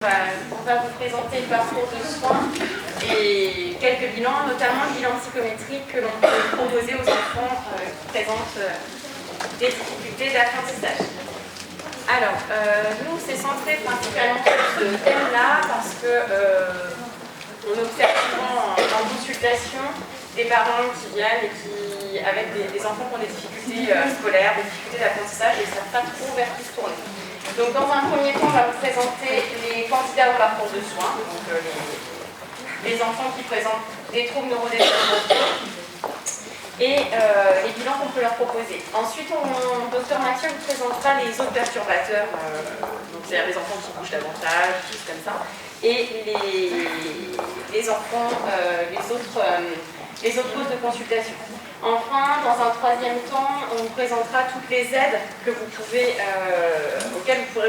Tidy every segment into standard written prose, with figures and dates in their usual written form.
On va vous présenter le parcours de soins et quelques bilans, notamment le bilan psychométrique que l'on peut proposer aux enfants qui présentent des difficultés d'apprentissage. Alors, nous, c'est centré principalement sur ce thème-là parce que on observe souvent en consultation des parents qui viennent et qui, avec des enfants qui ont des difficultés scolaires, des difficultés d'apprentissage et ne savent pas trop vers qui se tourner. Donc dans un premier temps, on va vous présenter les candidats au parcours de soins, donc les enfants qui présentent des troubles neurodéveloppementaux et les bilans qu'on peut leur proposer. Ensuite, Dr Mathieu vous présentera les autres perturbateurs, donc c'est-à-dire les enfants qui bougent davantage, des choses comme ça, et les enfants, les autres causes de consultation. Enfin, dans un troisième temps, on vous présentera toutes les aides que vous pouvez, auxquelles vous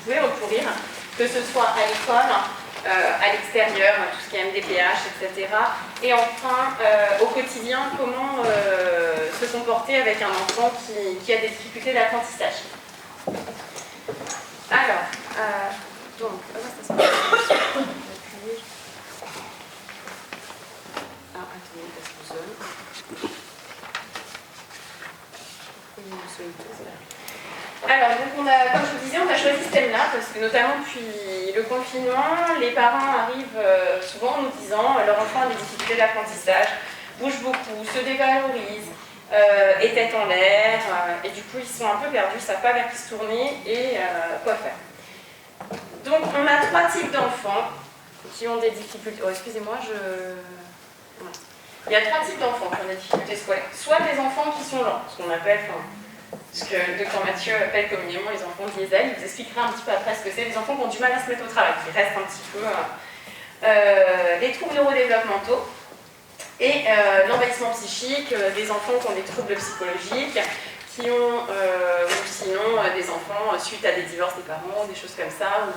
pouvez recourir, que ce soit à l'école, à l'extérieur, tout ce qui est MDPH, etc. Et enfin, au quotidien, comment se comporter avec un enfant qui a des difficultés d'apprentissage. Alors, donc, attendez, parce que vous zone. Alors, donc comme je vous disais, on a choisi ce thème-là parce que notamment depuis le confinement, les parents arrivent souvent en nous disant leur enfant a des difficultés d'apprentissage, bouge beaucoup, se dévalorise, est tête en l'air, et du coup ils sont un peu perdus, ils ne savent pas vers qui se tourner et quoi faire. Donc on a trois types d'enfants qui ont des difficultés. Oh, excusez-moi, Il y a trois types d'enfants qui ont des difficultés scolaires. Soit des enfants qui sont lents, ce qu'on appelle, ce que le Dr Mathieu appelle communément les enfants diesel. Il vous expliquera un petit peu après ce que c'est. Les enfants qui ont du mal à se mettre au travail, qui restent un petit peu... les troubles neurodéveloppementaux et l'envahissement psychique, des enfants qui ont des troubles psychologiques, qui ont, ou sinon des enfants suite à des divorces des parents, des choses comme ça, ou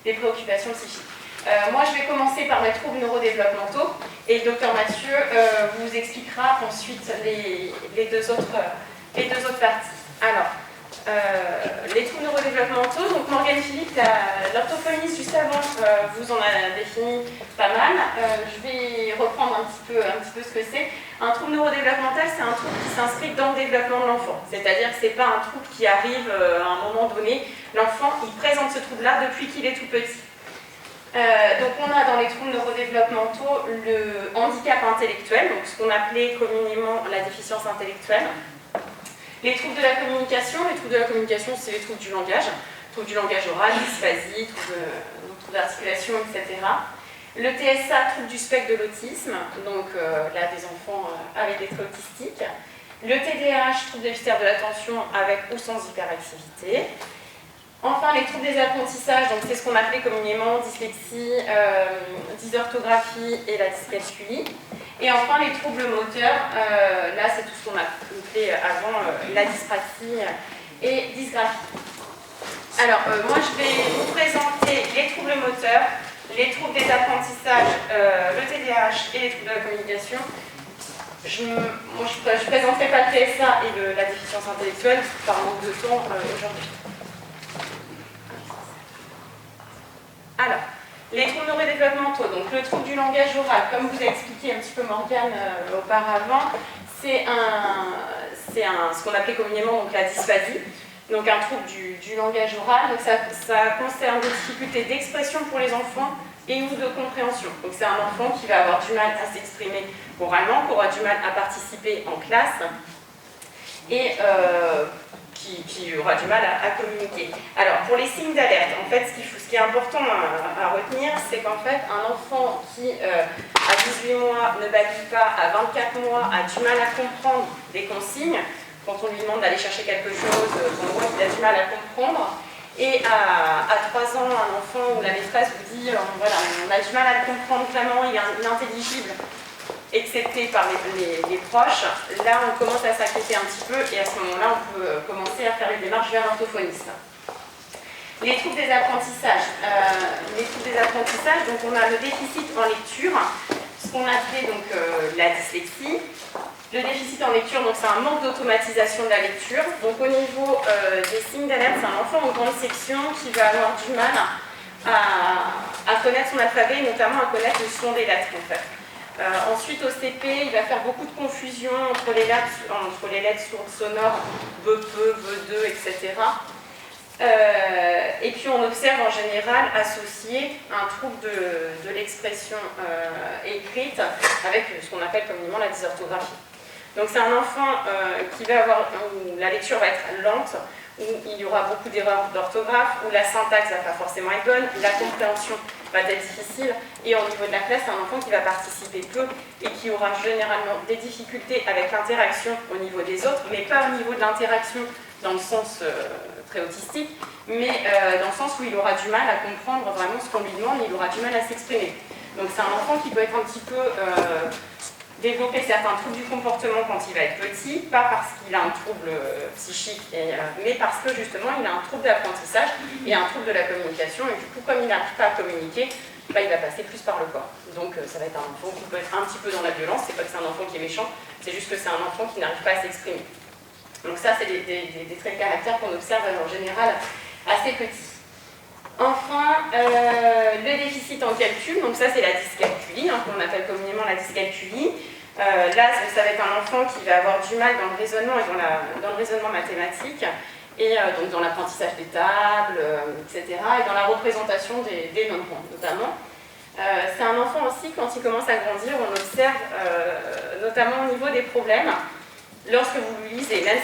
des préoccupations psychiques. Moi, je vais commencer par les troubles neurodéveloppementaux et le Dr Mathieu vous expliquera ensuite les deux autres parties. Alors, les troubles neurodéveloppementaux, donc Morgane Philippe, l'orthophoniste juste avant, vous en a défini pas mal. Je vais reprendre un petit peu ce que c'est. Un trouble neurodéveloppemental, c'est un trouble qui s'inscrit dans le développement de l'enfant. C'est-à-dire que ce n'est pas un trouble qui arrive à un moment donné. L'enfant, il présente ce trouble-là depuis qu'il est tout petit. Donc on a dans les troubles neurodéveloppementaux le handicap intellectuel, donc ce qu'on appelait communément la déficience intellectuelle. Les troubles de la communication, c'est les troubles du langage oral, dysphasie, troubles d'articulation, etc. Le TSA, trouble du spectre de l'autisme, donc là des enfants avec des traits autistiques. Le TDAH, trouble déficitaire de l'attention avec ou sans hyperactivité. Enfin, les troubles des apprentissages, donc c'est ce qu'on appelait communément dyslexie, dysorthographie et la dyscalculie. Et enfin, les troubles moteurs, là c'est tout ce qu'on appelait avant la dyspraxie et dysgraphie. Alors, moi je vais vous présenter les troubles moteurs, les troubles des apprentissages, le TDAH et les troubles de la communication. Je ne présenterai pas le TSA et la déficience intellectuelle par manque de temps aujourd'hui. Alors, les troubles neurodéveloppementaux, donc le trouble du langage oral, comme vous a expliqué un petit peu Morgane auparavant, c'est ce qu'on appelait communément donc, la dysphasie, donc un trouble du langage oral. Donc ça concerne des difficultés d'expression pour les enfants et ou de compréhension. Donc c'est un enfant qui va avoir du mal à s'exprimer oralement, qui aura du mal à participer en classe et qui aura du mal à communiquer. Alors, pour les signes d'alerte, en fait, ce qui est important à retenir, c'est qu'en fait, un enfant qui, à 18 mois, ne bâtit pas, à 24 mois, a du mal à comprendre les consignes, quand on lui demande d'aller chercher quelque chose, on voit qu'il a du mal à comprendre, et à 3 ans, un enfant où la maîtresse vous dit, voilà, on a du mal à le comprendre vraiment, il est inintelligible, excepté par les proches, là on commence à s'inquiéter un petit peu et à ce moment-là on peut commencer à faire les démarches vers l'orthophoniste. Les troubles des apprentissages. Donc on a le déficit en lecture, ce qu'on appelait donc la dyslexie. Le déficit en lecture, donc c'est un manque d'automatisation de la lecture. Donc au niveau des signes d'alerte, c'est un enfant en grande section qui va avoir du mal à connaître son alphabet, et notamment à connaître le son des lettres en fait. Ensuite au CP, il va faire beaucoup de confusion entre les lettres sourdes sonores, be, peu, ve, de, etc. Et puis on observe en général associé un trouble de l'expression écrite avec ce qu'on appelle communément la dysorthographie. Donc c'est un enfant qui va avoir, où la lecture va être lente, où il y aura beaucoup d'erreurs d'orthographe, où la syntaxe ne va pas forcément être bonne, la compréhension va être difficile, et au niveau de la classe, c'est un enfant qui va participer peu et qui aura généralement des difficultés avec l'interaction au niveau des autres, mais pas au niveau de l'interaction dans le sens très autistique, mais dans le sens où il aura du mal à comprendre vraiment ce qu'on lui demande, il aura du mal à s'exprimer. Donc c'est un enfant qui peut être un petit peu développer certains troubles du comportement quand il va être petit, pas parce qu'il a un trouble psychique, mais parce que justement il a un trouble d'apprentissage et un trouble de la communication, et du coup comme il n'arrive pas à communiquer, bah, il va passer plus par le corps. Donc ça va être un enfant qui peut être un petit peu dans la violence, c'est pas que c'est un enfant qui est méchant, c'est juste que c'est un enfant qui n'arrive pas à s'exprimer. Donc ça c'est des traits de caractère qu'on observe en général assez petits. Enfin, le déficit en calcul, donc ça c'est la dyscalculie, hein, qu'on appelle communément la dyscalculie. Là, ça va être un enfant qui va avoir du mal dans le raisonnement et dans le raisonnement mathématique, et donc dans l'apprentissage des tables, etc., et dans la représentation des nombres notamment. C'est un enfant aussi, quand il commence à grandir, on observe notamment au niveau des problèmes. Lorsque vous lui lisez, même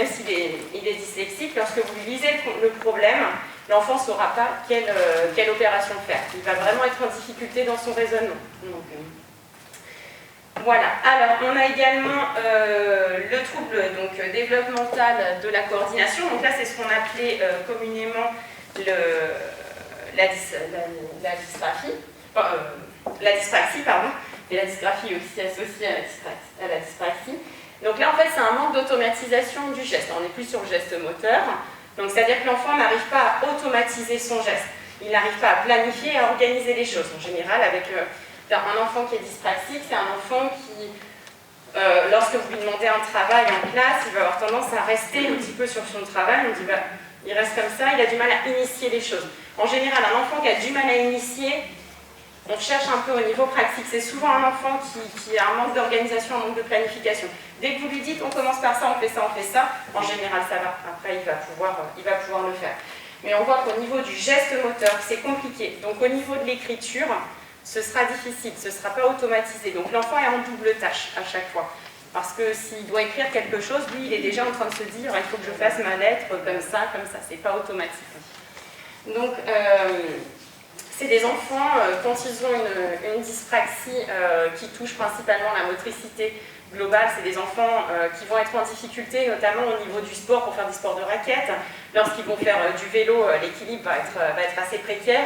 s'il est dyslexique, lorsque vous lui lisez le problème, l'enfant ne saura pas quelle opération faire. Il va vraiment être en difficulté dans son raisonnement. Donc, voilà. Alors, on a également le trouble donc, développemental de la coordination. Donc là, c'est ce qu'on appelait communément la dysgraphie. La dyspraxie, pardon. Et la dysgraphie est aussi associée à la dyspraxie. Donc là, en fait, c'est un manque d'automatisation du geste. On n'est plus sur le geste moteur. Donc, c'est-à-dire que l'enfant n'arrive pas à automatiser son geste. Il n'arrive pas à planifier et à organiser les choses. En général, avec un enfant qui est dyspraxique, c'est un enfant qui, lorsque vous lui demandez un travail en classe, il va avoir tendance à rester un petit peu sur son travail. On dit, bah, il reste comme ça, il a du mal à initier les choses. En général, un enfant qui a du mal à initier, on cherche un peu au niveau pratique. C'est souvent un enfant qui a un manque d'organisation, un manque de planification. Dès que vous lui dites on commence par ça, on fait ça, on fait ça, en général ça va. Après il va pouvoir le faire. Mais on voit qu'au niveau du geste moteur, c'est compliqué. Donc au niveau de l'écriture, ce sera difficile, ce ne sera pas automatisé. Donc l'enfant est en double tâche à chaque fois. Parce que s'il doit écrire quelque chose, lui il est déjà en train de se dire il faut que je fasse ma lettre comme ça, c'est pas automatique. Donc c'est des enfants, quand ils ont une dyspraxie qui touche principalement la motricité globale, c'est des enfants qui vont être en difficulté, notamment au niveau du sport, pour faire des sports de raquettes. Lorsqu'ils vont faire du vélo, l'équilibre va être assez précaire.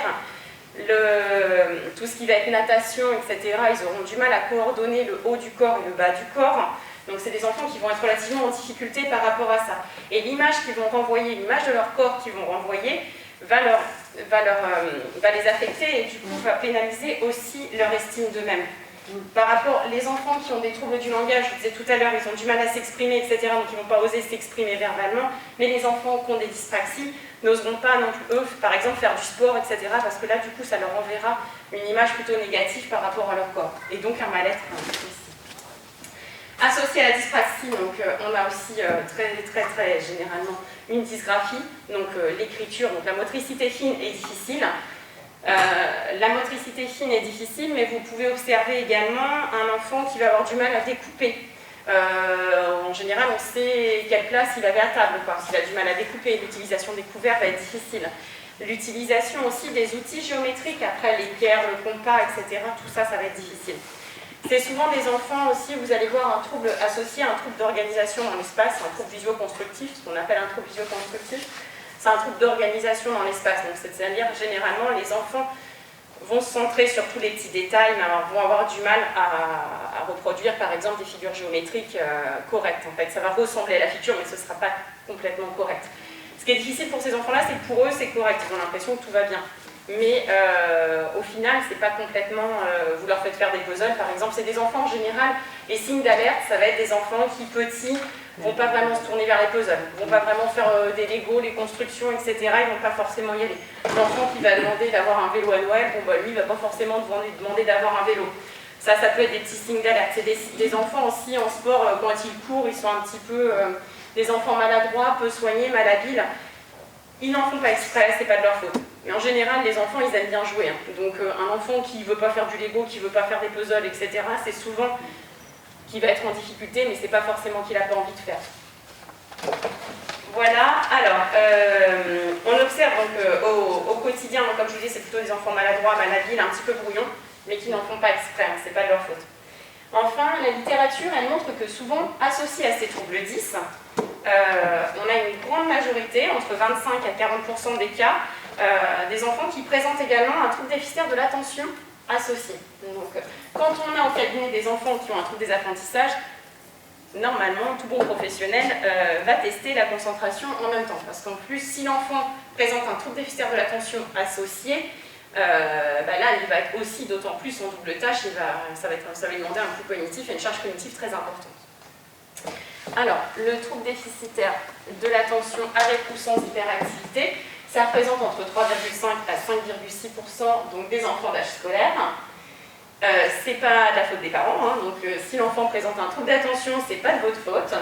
Tout ce qui va être natation, etc., ils auront du mal à coordonner le haut du corps et le bas du corps. Donc c'est des enfants qui vont être relativement en difficulté par rapport à ça. Et l'image qu'ils vont renvoyer, l'image de leur corps qu'ils vont renvoyer, va les affecter et du coup va pénaliser aussi leur estime d'eux-mêmes. Par rapport, les enfants qui ont des troubles du langage, je vous disais tout à l'heure, ils ont du mal à s'exprimer, etc., donc ils ne vont pas oser s'exprimer verbalement, mais les enfants qui ont des dyspraxies n'oseront pas non plus, eux, par exemple, faire du sport, etc., parce que là, du coup, ça leur enverra une image plutôt négative par rapport à leur corps, et donc un mal-être aussi. Associé à la dyspraxie, donc, on a aussi très généralement une dysgraphie, donc l'écriture, donc la motricité fine est difficile. La motricité fine est difficile, mais vous pouvez observer également un enfant qui va avoir du mal à découper. En général, on sait quelle place il avait à table, s'il a du mal à découper. L'utilisation des couverts va être difficile. L'utilisation aussi des outils géométriques, après l'équerre, le compas, etc., tout ça, ça va être difficile. C'est souvent des enfants aussi, vous allez voir un trouble associé à un trouble d'organisation dans l'espace, un trouble visio-constructif, ce qu'on appelle un trouble visio-constructif. C'est un trouble d'organisation dans l'espace, donc c'est-à-dire généralement les enfants vont se centrer sur tous les petits détails, mais vont avoir du mal à reproduire par exemple des figures géométriques correctes. En fait, ça va ressembler à la figure, mais ce ne sera pas complètement correct. Ce qui est difficile pour ces enfants-là, c'est que pour eux c'est correct, ils ont l'impression que tout va bien. Mais au final, c'est pas complètement. Vous leur faites faire des puzzles, par exemple, c'est des enfants en général. Les signes d'alerte, ça va être des enfants qui, petits, ne vont pas vraiment se tourner vers les puzzles, ne vont pas vraiment faire des Lego, les constructions, etc. Ils ne vont pas forcément y aller. L'enfant qui va demander d'avoir un vélo à Noël, bon, bah, lui, il ne va pas forcément demander d'avoir un vélo. Ça peut être des petits signes d'alerte. C'est des enfants aussi en sport, quand ils courent, ils sont un petit peu des enfants maladroits, peu soignés, malhabiles. Ils n'en font pas exprès, c'est pas de leur faute. Mais en général, les enfants, ils aiment bien jouer. Hein. Donc un enfant qui ne veut pas faire du Lego, qui ne veut pas faire des puzzles, etc., c'est souvent qu'il va être en difficulté, mais c'est pas forcément qu'il n'a pas envie de faire. Voilà, alors, on observe donc au quotidien, donc, comme je vous dis, c'est plutôt des enfants maladroits, malhabiles, un petit peu brouillons, mais qui n'en font pas exprès, hein, c'est pas de leur faute. Enfin, la littérature, elle montre que souvent, associé à ces troubles 10, on a une grande majorité, entre 25 à 40% des cas, des enfants qui présentent également un trouble déficitaire de l'attention associé. Donc, quand on a au cabinet des enfants qui ont un trouble des apprentissages, normalement, tout bon professionnel va tester la concentration en même temps. Parce qu'en plus, si l'enfant présente un trouble déficitaire de l'attention associé, là, il va être aussi d'autant plus en double tâche, ça va lui demander un coût cognitif et une charge cognitive très importante. Alors, le trouble déficitaire de l'attention avec ou sans hyperactivité, ça représente entre 3,5 à 5,6% donc des enfants d'âge scolaire. C'est pas de la faute des parents, hein, donc si l'enfant présente un trouble d'attention, c'est pas de votre faute,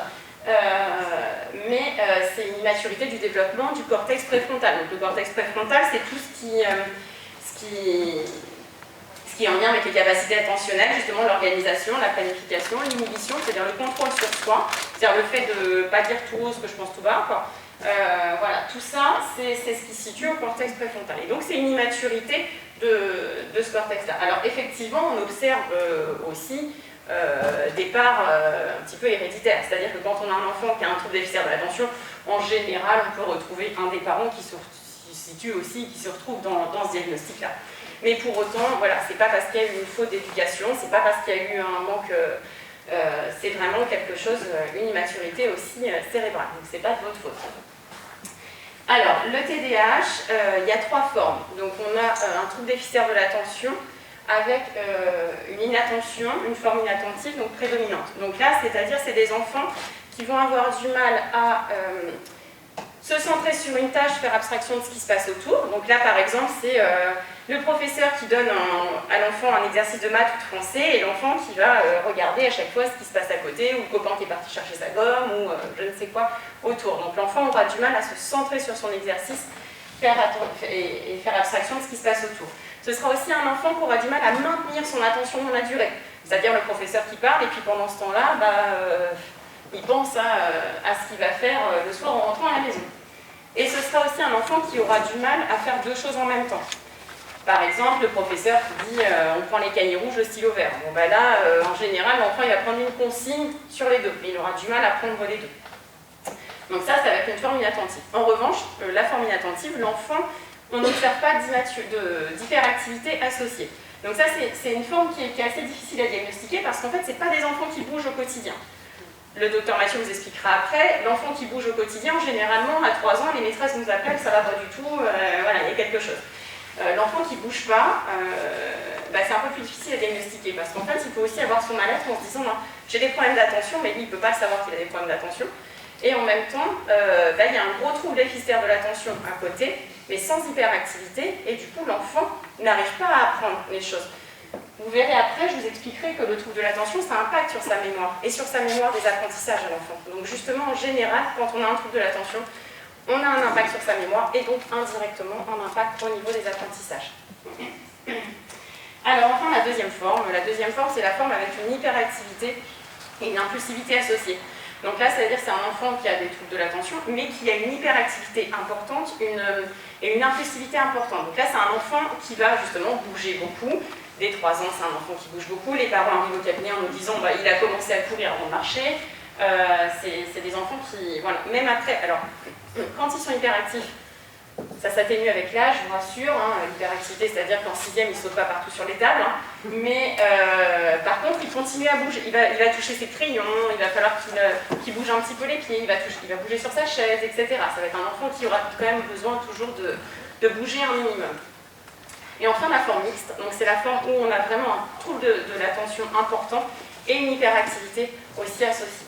mais c'est une immaturité du développement du cortex préfrontal. Donc le cortex préfrontal, c'est tout ce qui est en lien avec les capacités attentionnelles, justement l'organisation, la planification, l'inhibition, c'est-à-dire le contrôle sur soi, c'est-à-dire le fait de ne pas dire tout haut ce que je pense tout bas, quoi. Voilà, tout ça, c'est ce qui se situe au cortex préfrontal. Et donc c'est une immaturité de ce cortex-là. Alors effectivement, on observe aussi des parts un petit peu héréditaires, c'est-à-dire que quand on a un enfant qui a un trouble déficitaire de l'attention, en général, on peut retrouver un des parents qui se situe aussi, qui se retrouve dans ce diagnostic-là. Mais pour autant, voilà, c'est pas parce qu'il y a eu une faute d'éducation, c'est pas parce qu'il y a eu un manque, c'est vraiment quelque chose, une immaturité aussi cérébrale. Donc c'est pas de votre faute. Alors, le TDAH, il y a 3 formes. Donc on a un trouble déficitaire de l'attention avec une inattention, une forme inattentive, donc prédominante. Donc là, c'est-à-dire c'est des enfants qui vont avoir du mal à se centrer sur une tâche, faire abstraction de ce qui se passe autour. Donc là, par exemple, c'est le professeur qui donne à l'enfant un exercice de maths ou de français et l'enfant qui va regarder à chaque fois ce qui se passe à côté, ou le copain qui est parti chercher sa gomme, ou je ne sais quoi autour. Donc l'enfant aura du mal à se centrer sur son exercice et faire abstraction de ce qui se passe autour. Ce sera aussi un enfant qui aura du mal à maintenir son attention dans la durée. C'est-à-dire le professeur qui parle et puis pendant ce temps-là, il pense à ce qu'il va faire le soir en rentrant à la maison. Et ce sera aussi un enfant qui aura du mal à faire 2 choses en même temps. Par exemple, le professeur qui dit on prend les cahiers rouges, le stylo vert. Bon, là, en général, l'enfant il va prendre une consigne sur les 2, mais il aura du mal à prendre les 2. Donc ça va être une forme inattentive. En revanche, la forme inattentive, l'enfant, on n'observe pas d'hyperactivité associée. Donc ça, c'est une forme qui est assez difficile à diagnostiquer parce qu'en fait, ce n'est pas des enfants qui bougent au quotidien. Le docteur Mathieu vous expliquera après, l'enfant qui bouge au quotidien, généralement, à 3 ans, les maîtresses nous appellent, ça va pas du tout, voilà, il y a quelque chose. L'enfant qui ne bouge pas, c'est un peu plus difficile à diagnostiquer parce qu'en fait, il peut aussi avoir son mal-être en se disant j'ai des problèmes d'attention, mais lui, il ne peut pas savoir qu'il a des problèmes d'attention. Et en même temps, il y a un gros trouble déficitaire de l'attention à côté, mais sans hyperactivité, et du coup, l'enfant n'arrive pas à apprendre les choses. Vous verrez après, je vous expliquerai que le trouble de l'attention, ça impacte sur sa mémoire, et sur sa mémoire des apprentissages à l'enfant. Donc justement, en général, quand on a un trouble de l'attention, on a un impact sur sa mémoire, et donc indirectement, un impact au niveau des apprentissages. Alors enfin, la deuxième forme, c'est la forme avec une hyperactivité et une impulsivité associée. Donc là, ça veut dire que c'est un enfant qui a des troubles de l'attention, mais qui a une hyperactivité importante et une impulsivité importante. Donc là, c'est un enfant qui va justement bouger beaucoup. Dès 3 ans, c'est un enfant qui bouge beaucoup. Les parents arrivent au cabinet en nous disant il a commencé à courir avant de marcher. C'est des enfants qui, voilà, même après, alors, quand ils sont hyperactifs, ça s'atténue avec l'âge, je vous rassure, l'hyperactivité, c'est-à-dire qu'en 6e, il ne saute pas partout sur les tables, mais par contre, il continue à bouger, il va toucher ses crayons, il va falloir qu'il bouge un petit peu les pieds, il va bouger sur sa chaise, etc. Ça va être un enfant qui aura quand même besoin toujours de bouger un minimum. Et enfin, la forme mixte, donc c'est la forme où on a vraiment un trouble de l'attention important et une hyperactivité aussi associée.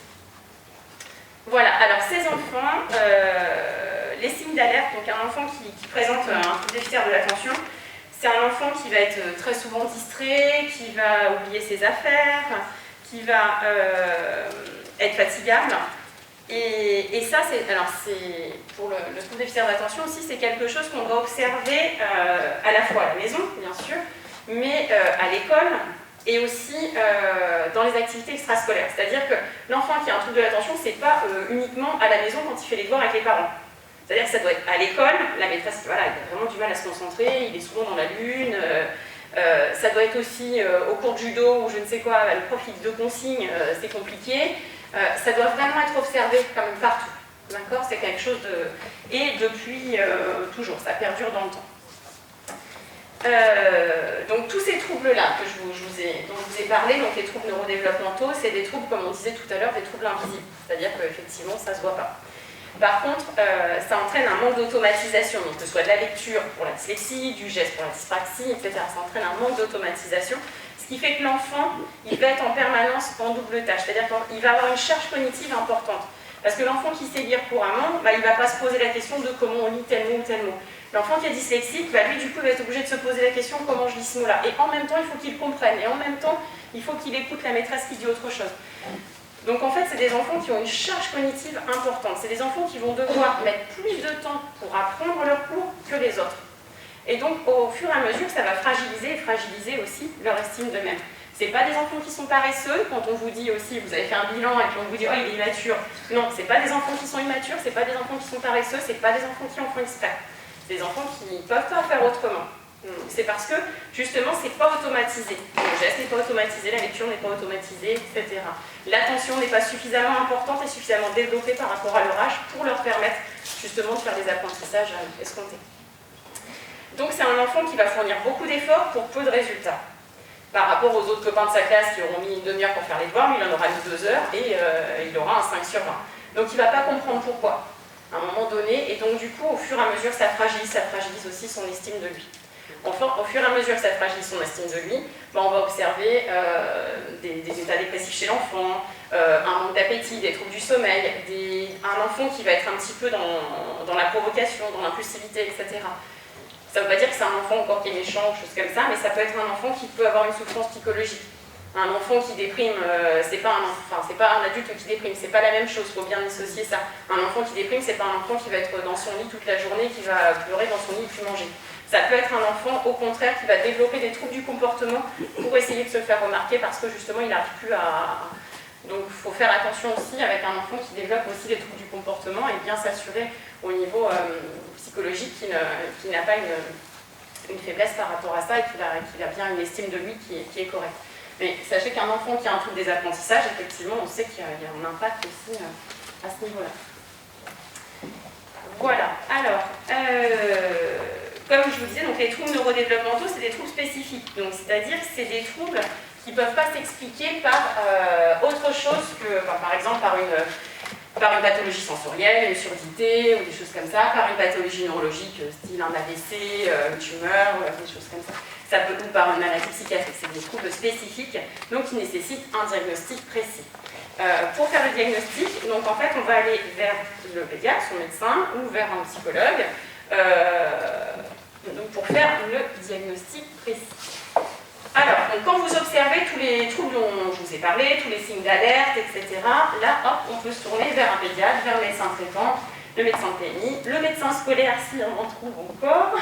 Voilà, alors ces enfants, les signes d'alerte, donc un enfant qui présente un trouble déficitaire de l'attention, c'est un enfant qui va être très souvent distrait, qui va oublier ses affaires, qui va être fatigable. Et ça, c'est pour le trouble déficitaire d'attention aussi, c'est quelque chose qu'on doit observer à la fois à la maison, bien sûr, mais à l'école et aussi dans les activités extrascolaires. C'est-à-dire que l'enfant qui a un trouble de l'attention, c'est pas uniquement à la maison quand il fait les devoirs avec les parents. C'est-à-dire que ça doit être à l'école, la maîtresse, voilà, il a vraiment du mal à se concentrer, il est souvent dans la lune. Ça doit être aussi au cours de judo ou je ne sais quoi, le prof il dit deux consignes, c'est compliqué. Ça doit vraiment être observé quand même partout. D'accord ? C'est quelque chose de... Et depuis toujours, ça perdure dans le temps. Donc tous ces troubles-là dont je vous ai parlé, donc les troubles neurodéveloppementaux, c'est des troubles, comme on disait tout à l'heure, des troubles invisibles. C'est-à-dire qu'effectivement, ça ne se voit pas. Par contre, ça entraîne un manque d'automatisation, donc que ce soit de la lecture pour la dyslexie, du geste pour la dyspraxie, etc. Ça entraîne un manque d'automatisation, ce qui fait que l'enfant, il va être en permanence en double tâche, c'est-à-dire qu'il va avoir une charge cognitive importante. Parce que l'enfant qui sait lire couramment, il ne va pas se poser la question de comment on lit tel mot ou tel mot. L'enfant qui est dyslexique, lui du coup, va être obligé de se poser la question comment je lis ce mot-là. Et en même temps, il faut qu'il comprenne. Et en même temps, il faut qu'il écoute la maîtresse qui dit autre chose. Donc en fait, c'est des enfants qui ont une charge cognitive importante. C'est des enfants qui vont devoir mettre plus de temps pour apprendre leur cours que les autres. Et donc, au fur et à mesure, ça va fragiliser aussi leur estime d'eux-mêmes. Ce n'est pas des enfants qui sont paresseux, quand on vous dit aussi, vous avez fait un bilan et puis on vous dit « oh, il est immature ». Non, ce n'est pas des enfants qui sont immatures, ce n'est pas des enfants qui sont paresseux, ce n'est pas des enfants qui en font exprès. C'est des enfants qui ne peuvent pas faire autrement. C'est parce que, justement, ce n'est pas automatisé. Le geste n'est pas automatisé, la lecture n'est pas automatisée, etc. L'attention n'est pas suffisamment importante et suffisamment développée par rapport à leur âge pour leur permettre, justement, de faire des apprentissages escomptés. Donc c'est un enfant qui va fournir beaucoup d'efforts pour peu de résultats. Par rapport aux autres copains de sa classe qui auront mis une demi-heure pour faire les devoirs, lui il en aura mis 2 heures et il aura un 5 sur 20. Donc il ne va pas comprendre pourquoi, à un moment donné, et donc du coup, au fur et à mesure, ça fragilise aussi son estime de lui. Enfin, au fur et à mesure que ça fragilise son estime de lui, on va observer des états dépressifs chez l'enfant, un manque d'appétit, des troubles du sommeil, un enfant qui va être un petit peu dans la provocation, dans l'impulsivité, etc. Ça ne veut pas dire que c'est un enfant encore qui est méchant ou chose comme ça, mais ça peut être un enfant qui peut avoir une souffrance psychologique. Un enfant qui déprime, c'est pas un adulte qui déprime, c'est pas la même chose, il faut bien dissocier ça. Un enfant qui déprime, c'est pas un enfant qui va être dans son lit toute la journée, qui va pleurer dans son lit et plus manger. Ça peut être un enfant, au contraire, qui va développer des troubles du comportement pour essayer de se faire remarquer parce que justement il n'arrive plus à... Donc il faut faire attention aussi avec un enfant qui développe aussi des troubles du comportement et bien s'assurer au niveau psychologique qu'il n'a pas une faiblesse par rapport à ça et qu'il a bien une estime de lui qui est correcte. Mais sachez qu'un enfant qui a un trouble des apprentissages, effectivement, on sait qu'il y a un impact aussi à ce niveau-là. Voilà, alors, comme je vous disais, donc les troubles neurodéveloppementaux, c'est des troubles spécifiques. Donc, c'est-à-dire que c'est des troubles qui ne peuvent pas s'expliquer par autre chose que, par exemple, par une pathologie sensorielle, une surdité ou des choses comme ça, par une pathologie neurologique, style un AVC, une tumeur, des choses comme ça. Ça peut, ou par une maladie psychiatrique, c'est des troubles spécifiques, donc qui nécessitent un diagnostic précis. Pour faire le diagnostic, donc en fait, on va aller vers le pédiatre, son médecin, ou vers un psychologue, donc pour faire le diagnostic précis. Alors, donc quand vous observez tous les troubles dont je vous ai parlé, tous les signes d'alerte, etc., là, hop, on peut se tourner vers un pédiatre, vers le médecin traitant, le médecin de PMI, le médecin scolaire si on en trouve encore,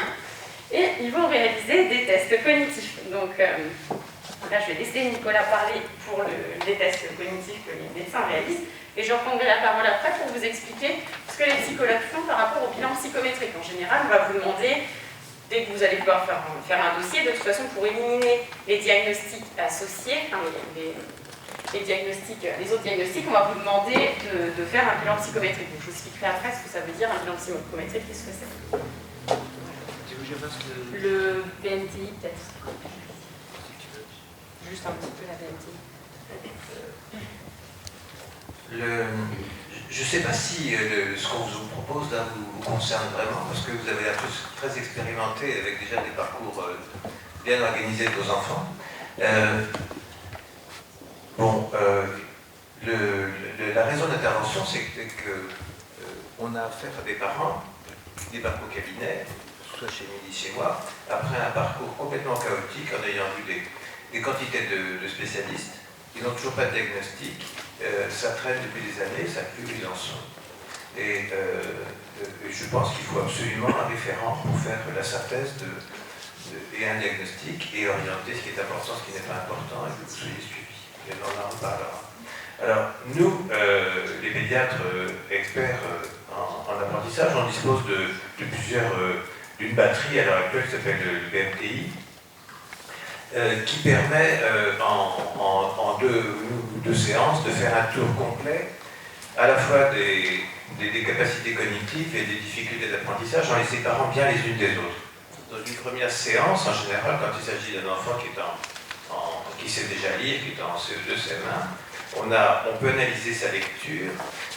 et ils vont réaliser des tests cognitifs. Donc là, je vais laisser Nicolas parler pour les tests cognitifs que les médecins réalisent, et je reprendrai la parole après pour vous expliquer ce que les psychologues font par rapport au bilan psychométrique. En général, on va vous demander, dès que vous allez pouvoir faire un dossier, de toute façon, pour éliminer les diagnostics associés, enfin, les autres diagnostics, on va vous demander de faire un bilan psychométrique. Donc, je vous expliquerai après ce que ça veut dire un bilan psychométrique et ce que c'est. Le BNTI, peut-être. Juste un petit peu la BNTI. Je ne sais pas si ce qu'on vous propose là vous concerne vraiment, parce que vous avez l'air très expérimenté avec déjà des parcours bien organisés de vos enfants. Le la raison d'intervention, c'est qu'on a affaire à des parents, des parcours cabinet, soit chez Midi, chez moi, après un parcours complètement chaotique, en ayant vu des quantités de spécialistes, ils n'ont toujours pas de diagnostic, ça traîne depuis des années, ça pue, ils en sont. Et je pense qu'il faut absolument un référent pour faire la synthèse et un diagnostic et orienter ce qui est important, ce qui n'est pas important, et que vous soyez suivis. Et on en reparlera. Alors, nous, les pédiatres experts en apprentissage, on dispose d'une batterie à l'heure actuelle qui s'appelle le BMTI, qui permet en deux séances de faire un tour complet à la fois des capacités cognitives et des difficultés d'apprentissage en les séparant bien les unes des autres. Dans une première séance, en général, quand il s'agit d'un enfant qui sait déjà lire, qui est en CE2, CM1, on peut analyser sa lecture